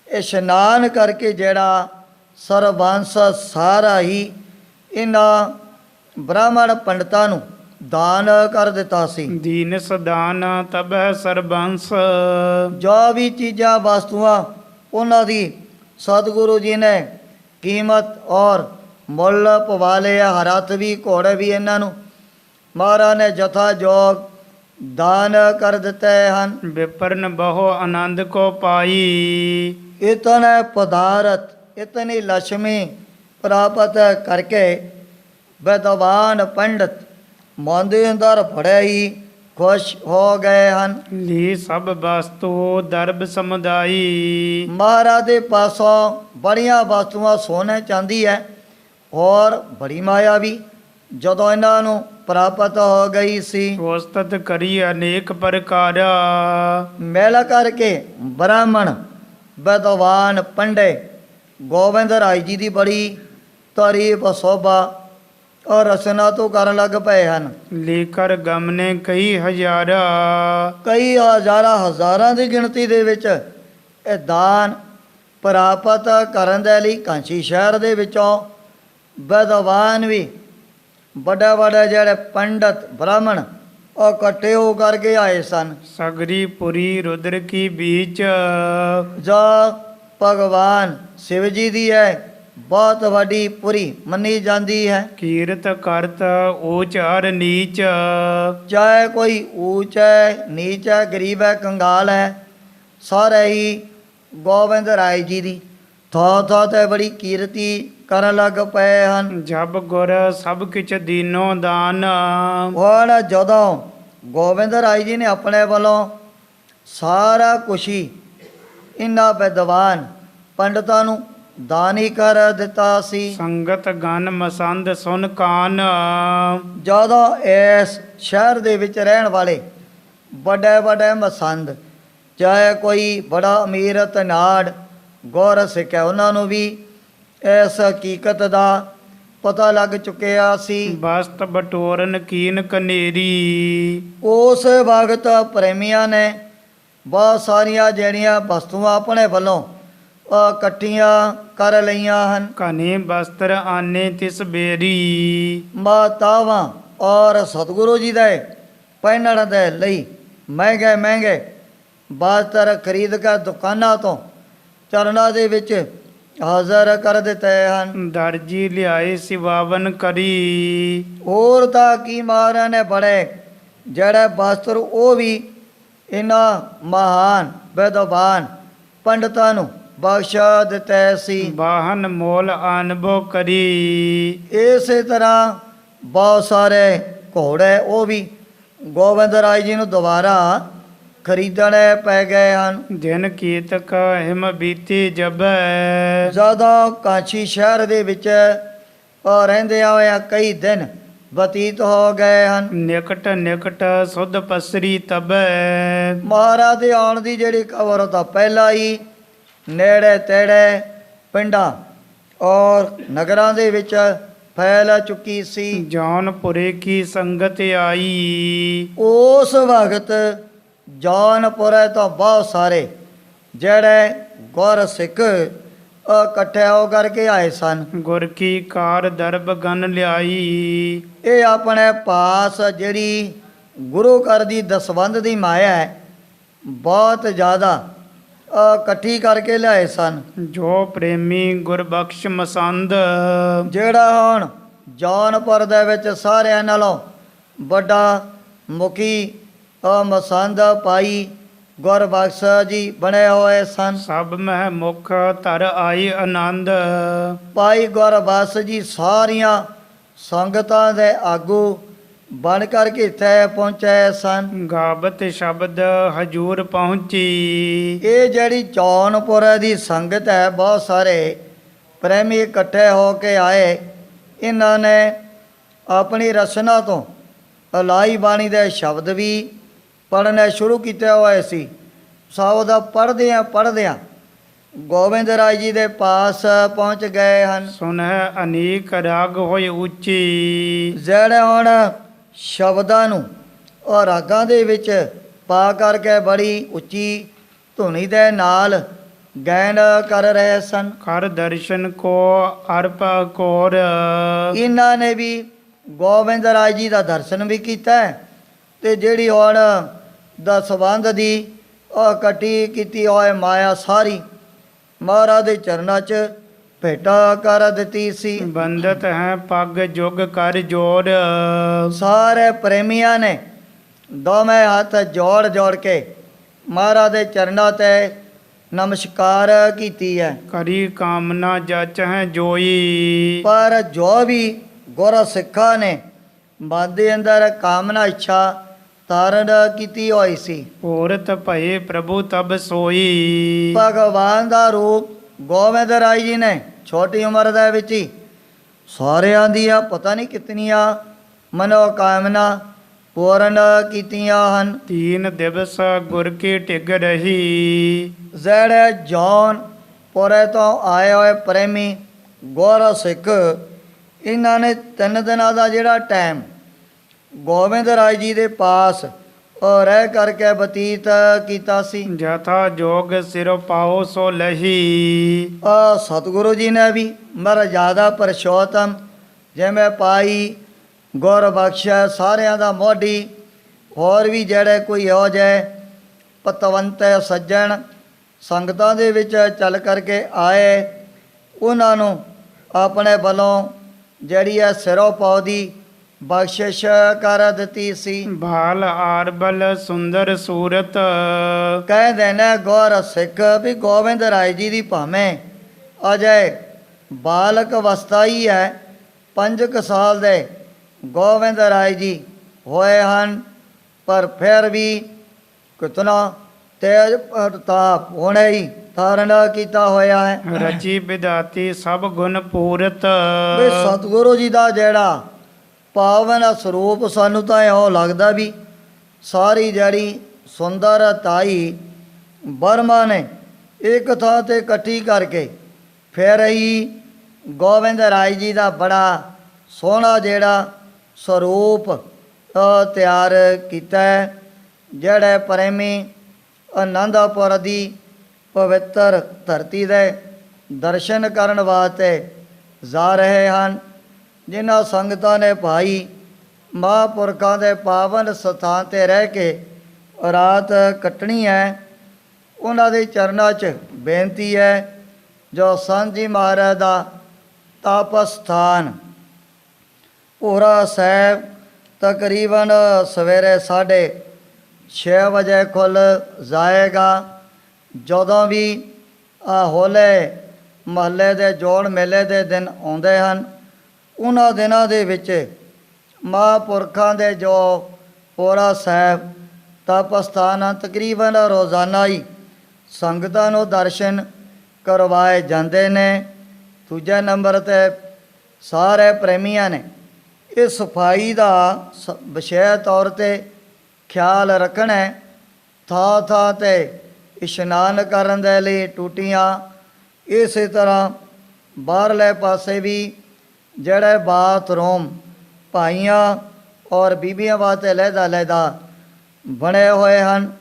ਇਸ਼ਨਾਨ ਕਰਕੇ ਜਿਹੜਾ ਸਰਬੰਸ ਸਾਰਾ ਹੀ ਇਹਨਾਂ ਬ੍ਰਾਹਮਣ ਪੰਡਤਾਂ ਨੂੰ ਦਾਨ ਕਰ ਦਿੱਤਾ ਸੀ। ਦੀਨ ਸਦਾਨ ਤਬੈ ਸਰਬੰਸ। ਜੋ ਵੀ ਚੀਜ਼ਾਂ ਵਸਤੂਆਂ ਉਹਨਾਂ ਦੀ ਸਤਿਗੁਰੂ ਜੀ ਨੇ ਕੀਮਤ ਔਰ ਮੁੱਲ ਪਵਾ ਲਿਆ। ਹਰਥ ਵੀ ਘੋੜੇ ਵੀ ਇਹਨਾਂ ਨੂੰ ਮਹਾਰਾਜ ਨੇ ਜਥਾ ਜੋਗ ਦਾਨ ਕਰ ਦਿੱਤੇ ਹਨ। ਵਿਪਰਨ ਬਹੁ ਆਨੰਦ ਕੋ ਪਾਈ। ਇਤਨੇ ਪਦਾਰਥ ਇਤਨੀ ਲక్ష్ਮੀ ਪ੍ਰਾਪਤ ਕਰਕੇ ਵਿਦਵਾਨ ਪੰਡਤ ਮਨ ਦੇ ਅੰਦਰ ਬੜੇ ਹੀ ਖੁਸ਼ ਹੋ ਗਏ ਹਨ। ਲੀ ਸਭ ਵਸਤੂ ਦਰਬ ਸਮੁਦਾਈ। ਮਹਾਰਾਜ ਦੇ ਪਾਸੋਂ ਬੜੀਆਂ ਵਸਤੂਆਂ ਸੋਨੇ ਚਾਂਦੀ ਹੈ ਔਰ ਬੜੀ ਮਾਇਆ ਵੀ ਜਦੋਂ ਇਹਨਾਂ ਨੂੰ ਪ੍ਰਾਪਤ ਹੋ ਗਈ ਸੀ। ਉਸਤਤ ਕਰੀ ਅਨੇਕ ਪ੍ਰਕਾਰਾ। ਮੇਲਾ ਕਰਕੇ ਬ੍ਰਾਹਮਣ ਵਿਦਵਾਨ ਪੰਡੇ ਗੋਬਿੰਦ ਰਾਏ ਜੀ ਦੀ ਬੜੀ ਤਾਰੀਫ ਸੋਭਾ ਔਰ ਰਸਨਾ ਤੋਂ ਕਰਨ ਲੱਗ ਪਏ ਹਨ। ਲੇਕਰ ਗਮਨੇ ਕਈ ਹਜ਼ਾਰਾ। ਕਈ ਹਜ਼ਾਰਾਂ ਦੀ ਗਿਣਤੀ ਦੇ ਵਿੱਚ ਇਹ ਦਾਨ ਪ੍ਰਾਪਤ ਕਰਨ ਦੇ ਲਈ ਕਾਂਚੀ ਸ਼ਹਿਰ ਦੇ ਵਿੱਚੋਂ ਵਿਦਵਾਨ ਵੀ ਵੱਡੇ ਜਿਹੜੇ ਪੰਡਤ ਬ੍ਰਾਹਮਣ ਉਹ ਇਕੱਠੇ ਹੋ ਕਰਕੇ ਆਏ ਸਨ। ਸਗਰੀ ਪੁਰੀ ਰੁਦਰ ਕੀ ਬੀਚ। ਜੋ ਭਗਵਾਨ ਸ਼ਿਵ ਜੀ ਦੀ ਹੈ ਬਹੁਤ ਵੱਡੀ ਪੁਰੀ ਮੰਨੀ ਜਾਂਦੀ ਹੈ। ਕੀਰਤ ਕਰਤ ਊਚ ਅਰ ਨੀਚ। ਚਾਹੇ ਕੋਈ ਊਚ ਹੈ ਨੀਚ ਹੈ ਗਰੀਬ ਹੈ ਕੰਗਾਲ ਹੈ ਸਾਰੇ ਹੀ ਗੋਬਿੰਦ ਰਾਏ ਜੀ ਦੀ ਥਾਂ ਤੇ ਬੜੀ ਕੀਰਤੀ ਕਰਨ ਲੱਗ ਪਏ ਹਨ। ਜਬ ਗੁਰ ਸਭ ਕਿਛ ਦੀਨੋ ਦਾਨ। ਹੁਣ ਜਦੋਂ ਗੋਬਿੰਦ ਰਾਏ ਜੀ ਨੇ ਆਪਣੇ ਵੱਲੋਂ ਸਾਰਾ ਕੁਛ ਹੀ ਇਹਨਾਂ ਵਿਦਵਾਨ ਪੰਡਤਾਂ ਨੂੰ ਦਾਨ ਹੀ ਕਰ ਦਿੱਤਾ ਸੀ। ਸੰਗਤ ਗਨ ਮਸੰਦ ਸੁਨ ਕਾਨ। ਜਦੋਂ ਇਸ ਸ਼ਹਿਰ ਦੇ ਵਿੱਚ ਰਹਿਣ ਵਾਲੇ ਵੱਡੇ ਮਸੰਦ ਚਾਹੇ ਕੋਈ ਬੜਾ ਅਮੀਰ ਧਨਾੜ ਗੁਰ ਸਿੱਖ ਹੈ ਉਹਨਾਂ ਨੂੰ ਵੀ ਇਸ ਹਕੀਕਤ ਦਾ ਪਤਾ ਲੱਗ ਚੁੱਕਿਆ ਸੀ। ਬਸਤ ਬਟੋਰਨ ਕੀਨ ਕਨੇਰੀ। ਉਸ ਵਕਤ ਪ੍ਰੇਮੀਆਂ ਨੇ ਬਹੁਤ ਸਾਰੀਆਂ ਜਿਹੜੀਆਂ ਵਸਤੂਆਂ ਆਪਣੇ ਵੱਲੋਂ ਇਕੱਠੀਆਂ ਕਰ ਲਈਆਂ ਹਨ। ਕਨੇ ਬਸਤਰ ਆਨੇ ਤਿਸ ਬੇਰੀ। ਮਾਤਾਵਾਂ ਔਰ ਸਤਿਗੁਰੂ ਜੀ ਦੇ ਪਹਿਨਣ ਦੇ ਲਈ ਮਹਿੰਗੇ ਵਸਤਰ ਖਰੀਦ ਕੇ ਦੁਕਾਨਾਂ ਤੋਂ ਚਰਨਾਂ ਦੇ ਵਿੱਚ ਹਾਜ਼ਰ ਕਰ ਦਿੱਤੇ ਹਨ। ਦਰਜੀ ਲਿਆਏ ਸਿਵਾਵਨ ਕਰੀ। ਹੋਰ ਤਾਂ ਕੀ ਮਹਾਰਾਜ ਨੇ ਬੜੇ ਜਿਹੜੇ ਵਸਤਰ ਉਹ ਵੀ ਇਹਨਾਂ ਮਹਾਨ ਵਿਦਵਾਨ ਪੰਡਤਾਂ ਨੂੰ ਬਖਸ਼ ਦਿੱਤੇ ਸੀ। ਬਾਹਨ ਮੋਲ ਅਨਭੋ ਕਰੀ। ਇਸੇ ਤਰ੍ਹਾਂ ਬਹੁਤ ਸਾਰੇ ਘੋੜੇ ਉਹ ਵੀ ਗੋਬਿੰਦ ਰਾਏ ਜੀ ਨੂੰ ਦੁਬਾਰਾ ਖਰੀਦਣੇ ਪੈ ਗਏ ਹਨ। ਦਿਨ ਕੀਤਕ ਹਿਮ ਬੀਤੀ ਜਬੈ। ਜਦੋਂ ਕਾਂਚੀ ਸ਼ਹਿਰ ਦੇ ਵਿੱਚ ਰਹਿੰਦਿਆਂ ਹੋਇਆਂ ਕਈ ਦਿਨ ਬਤੀਤ ਹੋ ਗਏ ਹਨ। ਨਿਕਟ ਸੁਧ ਪਸਰੀ ਤਬੈ। ਮਹਾਰਾਜ ਦੇ ਆਉਣ ਦੀ ਜਿਹੜੀ ਖਬਰ ਤਾਂ ਪਹਿਲਾਂ ਹੀ ਨੇੜੇ ਤੇੜੇ ਪਿੰਡਾਂ ਔਰ ਨਗਰਾਂ ਦੇ ਵਿੱਚ ਫੈਲ ਚੁੱਕੀ ਸੀ। ਜੌਨਪੁਰੇ ਕੀ ਸੰਗਤ ਆਈ। ਉਸ ਵਕਤ ਜੌਨਪੁਰੇ ਤੋਂ ਬਹੁਤ ਸਾਰੇ ਜਿਹੜੇ ਗੁਰ ਸਿੱਖ ਇਕੱਠੇ ਹੋ ਕਰਕੇ ਆਏ ਸਨ। ਗੁਰ ਕੀ ਕਾਰ ਦਰਬ ਗਨ ਲਿਆਈ। ਇਹ ਆਪਣੇ ਪਾਸ ਜਿਹੜੀ ਗੁਰੂ ਘਰ ਦੀ ਦਸਵੰਧ ਦੀ ਮਾਇਆ ਹੈ ਬਹੁਤ ਜ਼ਿਆਦਾ ਇਕੱਠੀ ਕਰਕੇ ਲਿਆਏ ਸਨ। ਜੋ ਪ੍ਰੇਮੀ ਗੁਰਬਖਸ਼ ਮਸੰਦ। ਜਿਹੜਾ ਹੁਣ ਜੌਨਪੁਰ ਦੇ ਵਿੱਚ ਸਾਰਿਆਂ ਨਾਲੋਂ ਵੱਡਾ ਮੁਖੀ ਮਸੰਦ ਪਾਈ ਗੁਰਬਖਸ਼ ਜੀ ਬਣੇ ਹੋਏ ਸਨ। ਸਭ ਮਹਿ ਮੁਖ ਧਰ ਆਈ ਆਨੰਦ। ਭਾਈ ਗੁਰਬਖਸ਼ ਜੀ ਸਾਰੀਆਂ ਸੰਗਤਾਂ ਦੇ ਆਗੂ ਬਣ ਕਰਕੇ ਇੱਥੇ ਪਹੁੰਚੇ ਸਨ। ਗਾਵਤ ਸ਼ਬਦ ਹਜੂਰ ਪਹੁੰਚੀ। ਇਹ ਜਿਹੜੀ ਜੌਨਪੁਰ ਦੀ ਸੰਗਤ ਹੈ, ਬਹੁਤ ਸਾਰੇ ਪ੍ਰੇਮੀ ਇਕੱਠੇ ਹੋ ਕੇ ਆਏ। ਇਹਨਾਂ ਨੇ ਆਪਣੀ ਰਚਨਾ ਤੋਂ ਇਲਾਹੀ ਬਾਣੀ ਦੇ ਸ਼ਬਦ ਵੀ ਪੜ੍ਹਨੇ ਸ਼ੁਰੂ ਕੀਤੇ ਹੋਏ ਸੀ। ਸ਼ਬਦ ਪੜ੍ਹਦਿਆਂ ਗੋਬਿੰਦ ਰਾਏ ਜੀ ਦੇ ਪਾਸ ਪਹੁੰਚ ਗਏ ਹਨ। ਸੁਨਹਿ ਅਨੇਕ ਰਾਗ ਹੋਏ ਉੱਚੀ। ਜਿਹੜੇ ਹੁਣ ਸ਼ਬਦਾਂ ਨੂੰ ਉਹ ਰਾਗਾਂ ਦੇ ਵਿੱਚ ਪਾ ਕਰਕੇ ਬੜੀ ਉੱਚੀ ਧੁਨੀ ਦੇ ਨਾਲ ਗਾਇਨ ਕਰ ਰਹੇ ਸਨ। ਕਰ ਦਰਸ਼ਨ ਕੋ ਅਰਪ ਕੋਰ। ਇਹਨਾਂ ਨੇ ਵੀ ਗੋਬਿੰਦ ਰਾਏ ਜੀ ਦਾ ਦਰਸ਼ਨ ਵੀ ਕੀਤਾ ਤੇ ਜਿਹੜੀ ਹੁਣ ਦਸਵੰਧ ਦੀ ਉਹ ਇਕੱਠੀ ਕੀਤੀ ਹੋਏ ਮਾਇਆ ਸਾਰੀ ਮਹਾਰਾਜ ਦੇ ਚਰਨਾਂ 'ਚ ਭੇਟਾ ਕਰ ਦਿੱਤੀ ਸੀ। ਬੰਦਤ ਹੈ ਪੱਗ ਜੁਗ ਕਰ ਜੋੜ। ਸਾਰੇ ਪ੍ਰੇਮੀਆਂ ਨੇ ਦੋਵੇਂ ਹੱਥ ਜੋੜ ਜੋੜ ਕੇ ਮਹਾਰਾਜ ਦੇ ਚਰਨਾਂ ਤੇ ਨਮਸਕਾਰ ਕੀਤੀ ਹੈ। ਕਰੀ ਕਾਮਨਾ ਜਚ ਹੈ ਜੋਈ। ਪਰ ਜੋ ਵੀ ਗੁਰ ਸਿੱਖਾਂ ਨੇ ਮਨ ਦੇ ਅੰਦਰ ਕਾਮਨਾ ਇੱਛਾ ਧਾਰਨ ਕੀਤੀ ਹੋਈ ਸੀ। ਔਰਤ ਭਏ ਪ੍ਰਭੂ ਤਬ ਸੋਈ। ਭਗਵਾਨ ਦਾ ਰੂਪ ਗੋਬਿੰਦ ਰਾਏ ਜੀ ਨੇ ਛੋਟੀ ਉਮਰ ਦੇ ਵਿੱਚ ਹੀ ਸਾਰਿਆਂ ਦੀਆਂ ਪਤਾ ਨਹੀਂ ਕਿਤਨੀਆਂ ਮਨੋ ਕਾਮਨਾ ਪੂਰਨ ਕੀਤੀਆਂ ਹਨ। ਤੀਨ ਦਿਵਸ ਗੁਰ ਕੀ ਟਿਗ ਰਹੀ। ਜਿਹੜੇ ਜੌਨਪੁਰੇ ਤੋਂ ਆਏ ਹੋਏ ਪ੍ਰੇਮੀ ਗੁਰ ਸਿੱਖ, ਇਹਨਾਂ ਨੇ 3 ਦਿਨਾਂ ਦਾ ਜਿਹੜਾ ਟਾਈਮ ਗੋਬਿੰਦ ਰਾਏ ਜੀ ਦੇ ਪਾਸ ਰਹਿ ਕਰਕੇ ਬਤੀਤ ਕੀਤਾ ਸੀ। ਜਥਾ ਜੋਗ ਸਿਰ ਪਾਓ ਸੋ ਲਹੀ। ਸਤਿਗੁਰੂ ਜੀ ਨੇ ਵੀ ਮਰਜ਼ਾਦਾ ਪੁਰਸ਼ੋਤਮ ਜਿਵੇਂ ਪਾਈ ਗੁਰਬਖਸ਼ ਸਾਰਿਆਂ ਦਾ ਮੋਢੀ, ਹੋਰ ਵੀ ਜਿਹੜੇ ਕੋਈ ਇਹੋ ਜਿਹੇ ਪਤਵੰਤ ਸੱਜਣ ਸੰਗਤਾਂ ਦੇ ਵਿੱਚ ਚੱਲ ਕਰਕੇ ਆਏ, ਉਹਨਾਂ ਨੂੰ ਆਪਣੇ ਵੱਲੋਂ ਜਿਹੜੀ ਹੈ ਸਿਰੋਂ ਪਾਉ ਦੀ ਬਖਸ਼ਿਸ਼ ਕਰ ਦਿੱਤੀ ਸੀ। ਭਾਲ ਆਰਬਲ ਸੁੰਦਰ ਸੂਰਤ। ਕਹਿੰਦੇ ਨੇ ਗੁਰ ਸਿੱਖ ਵੀ ਗੋਬਿੰਦ ਰਾਏ ਜੀ ਦੀ ਭਾਵੇਂ ਅਜੇ ਬਾਲਕ ਅਵਸਥਾ ਹੀ ਹੈ, 5 ਸਾਲ ਦੇ ਗੋਬਿੰਦ ਰਾਏ ਜੀ ਹੋਏ ਹਨ, ਪਰ ਫਿਰ ਵੀ ਕਿਤਨਾ ਤੇਜ ਪ੍ਰਤਾਪ ਹੋਣੇ ਹੀ ਧਾਰਨ ਕੀਤਾ ਹੋਇਆ ਹੈ। ਰਚੀ ਵਿਦਾਤੀ ਸਭ ਗੁਣ ਪੂਰਤ। ਵੀ ਸਤਿਗੁਰੂ ਜੀ ਦਾ ਜਿਹੜਾ ਪਾਵਨ ਸਰੂਪ ਸਾਨੂੰ ਤਾਂ ਇਹੋ ਲੱਗਦਾ ਵੀ ਸਾਰੀ ਜਿਹੜੀ ਸੁੰਦਰਤਾਈ ਬਰਮਾ ਨੇ ਇੱਕ ਥਾਂ ਤੇ ਇਕੱਠੀ ਕਰਕੇ ਫਿਰ ਹੀ ਗੋਬਿੰਦ ਰਾਏ ਜੀ ਦਾ ਬੜਾ ਸੋਹਣਾ ਜਿਹੜਾ ਸਰੂਪ ਤਿਆਰ ਕੀਤਾ ਹੈ। ਜਿਹੜੇ ਪ੍ਰੇਮੀ ਆਨੰਦਪੁਰ ਦੀ ਪਵਿੱਤਰ ਧਰਤੀ ਦੇ ਦਰਸ਼ਨ ਕਰਨ ਵਾਸਤੇ ਜਾ ਰਹੇ ਹਨ, ਜਿਨ੍ਹਾਂ ਸੰਗਤਾਂ ਨੇ ਭਾਈ ਮਹਾਂਪੁਰਖਾਂ ਦੇ ਪਾਵਨ ਸਥਾਨ 'ਤੇ ਰਹਿ ਕੇ ਰਾਤ ਕੱਟਣੀ ਹੈ, ਉਹਨਾਂ ਦੇ ਚਰਨਾਂ 'ਚ ਬੇਨਤੀ ਹੈ ਜੋ ਸੰਤ ਜੀ ਮਹਾਰਾਜ ਦਾ ਤਪ ਸਥਾਨ ਭੋਰਾ ਸਾਹਿਬ ਤਕਰੀਬਨ ਸਵੇਰੇ 6:30 ਵਜੇ ਖੁੱਲ ਜਾਏਗਾ। ਜਦੋਂ ਵੀ ਹੋਲੇ ਮਹੱਲੇ ਦੇ ਜੋੜ ਮੇਲੇ ਦੇ ਦਿਨ ਆਉਂਦੇ ਹਨ, ਉਹਨਾਂ ਦਿਨਾਂ ਦੇ ਵਿੱਚ ਮਹਾਂਪੁਰਖਾਂ ਦੇ ਜੋ ਭੋਰਾ ਸਾਹਿਬ ਤਪ ਸਥਾਨ ਤਕਰੀਬਨ ਰੋਜ਼ਾਨਾ ਹੀ ਸੰਗਤਾਂ ਨੂੰ ਦਰਸ਼ਨ ਕਰਵਾਏ ਜਾਂਦੇ ਨੇ। ਦੂਜੇ ਨੰਬਰ 'ਤੇ ਸਾਰੇ ਪ੍ਰੇਮੀਆਂ ਨੇ ਇਹ ਸਫਾਈ ਦਾ ਵਿਸ਼ੇਸ਼ ਤੌਰ 'ਤੇ ਖਿਆਲ ਰੱਖਣਾ ਹੈ। ਥਾਂ ਥਾਂ 'ਤੇ ਇਸ਼ਨਾਨ ਕਰਨ ਦੇ ਲਈ ਟੂਟੀਆਂ, ਇਸੇ ਤਰ੍ਹਾਂ ਬਾਹਰਲੇ ਪਾਸੇ ਵੀ ਜਿਹੜੇ ਬਾਥਰੂਮ ਭਾਈਆਂ ਔਰ ਬੀਬੀਆਂ ਵਾਸਤੇ ਲਹਿਦਾ ਬਣੇ ਹੋਏ ਹਨ।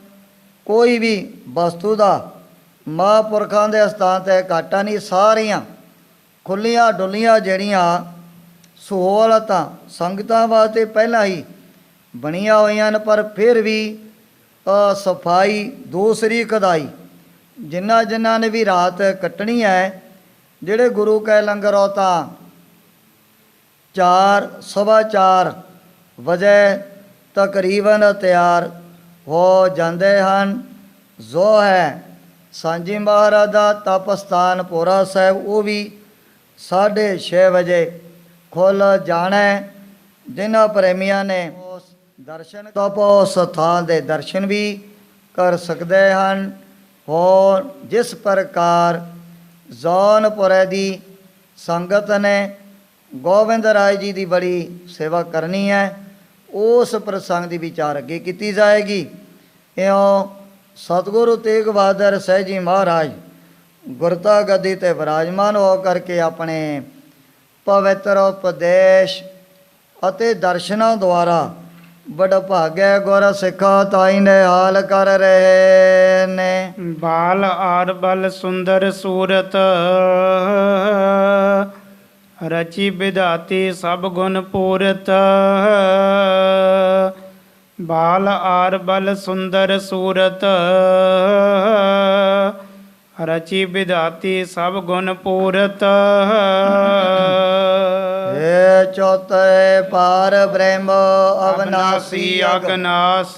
ਕੋਈ ਵੀ ਵਸਤੂ ਦਾ ਮਹਾਂਪੁਰਖਾਂ ਦੇ ਸਥਾਨ 'ਤੇ ਘਾਟਾ ਨਹੀਂ। ਸਾਰੀਆਂ ਖੁੱਲੀਆਂ ਡੁੱਲੀਆਂ ਜਿਹੜੀਆਂ ਸਹੂਲਤਾਂ ਸੰਗਤਾਂ ਵਾਸਤੇ ਪਹਿਲਾਂ ਹੀ ਬਣੀਆਂ ਹੋਈਆਂ ਹਨ, ਪਰ ਫਿਰ ਵੀ ਸਫਾਈ ਦੂਸਰੀ ਕਦਾਈ ਜਿਨ੍ਹਾਂ ਨੇ ਵੀ ਰਾਤ ਕੱਟਣੀ ਹੈ, ਜਿਹੜੇ ਗੁਰੂ ਕੈ ਲੰਗਰ ਉਹ ਤਾਂ 4:15 ਵਜੇ ਤਕਰੀਬਨ ਤਿਆਰ ਹੋ ਜਾਂਦੇ ਹਨ। ਜੋ ਹੈ ਸਾਂਝੀ ਮਹਾਰਾਜ ਦਾ ਤਪ ਸਥਾਨ ਭੋਰਾ ਸਾਹਿਬ, ਉਹ ਵੀ 6:30 ਵਜੇ ਖੁੱਲ ਜਾਣਾ ਹੈ। ਜਿਨ੍ਹਾਂ ਪ੍ਰੇਮੀਆਂ ਨੇ ਉਸ ਦਰਸ਼ਨ ਤਪ ਉਸ ਸਥਾਨ ਦੇ ਦਰਸ਼ਨ ਵੀ ਕਰ ਸਕਦੇ ਹਨ। ਹੋਰ ਜਿਸ ਪ੍ਰਕਾਰ ਜੌਨਪੁਰੇ ਦੀ ਸੰਗਤ ਨੇ ਗੋਬਿੰਦ ਰਾਏ ਜੀ ਦੀ ਬੜੀ ਸੇਵਾ ਕਰਨੀ ਹੈ, ਉਸ ਪ੍ਰਸੰਗ ਦੀ ਵਿਚਾਰ ਅੱਗੇ ਕੀਤੀ ਜਾਏਗੀ। ਇਉਂ ਸਤਿਗੁਰੂ ਤੇਗ ਬਹਾਦਰ ਸਾਹਿਬ ਜੀ ਮਹਾਰਾਜ ਗੁਰਤਾ ਗੱਦੀ ਤੇ ਵਿਰਾਜਮਾਨ ਹੋ ਕਰਕੇ ਆਪਣੇ ਪਵਿੱਤਰ ਉਪਦੇਸ਼ ਅਤੇ ਦਰਸ਼ਨਾਂ ਦੁਆਰਾ ਵਡਭਾਗੇ ਗੁਰ ਸਿੱਖਾ ਤਾਈ ਨੇ ਹਾਲ ਕਰ ਰਹੇ ਨੇ। ਬਾਲ ਆਰ ਬਲ ਸੁੰਦਰ ਸੂਰਤ, ਰਚੀ ਵਿਧਾਤੀ ਸਭ ਗੁਣ ਪੂਰਤ। ਬਾਲ ਆਰ ਬਲ ਸੁੰਦਰ ਸੂਰਤ, ਰਚੀ ਵਿਧਾਤੀ ਸਭ ਗੁਣ ਪੂਰਤ। ਏ ਚੌਥੇ ਪਾਰ ਬ੍ਰਹਮ ਅਵਨਾਸੀ ਅਗਨਾਸ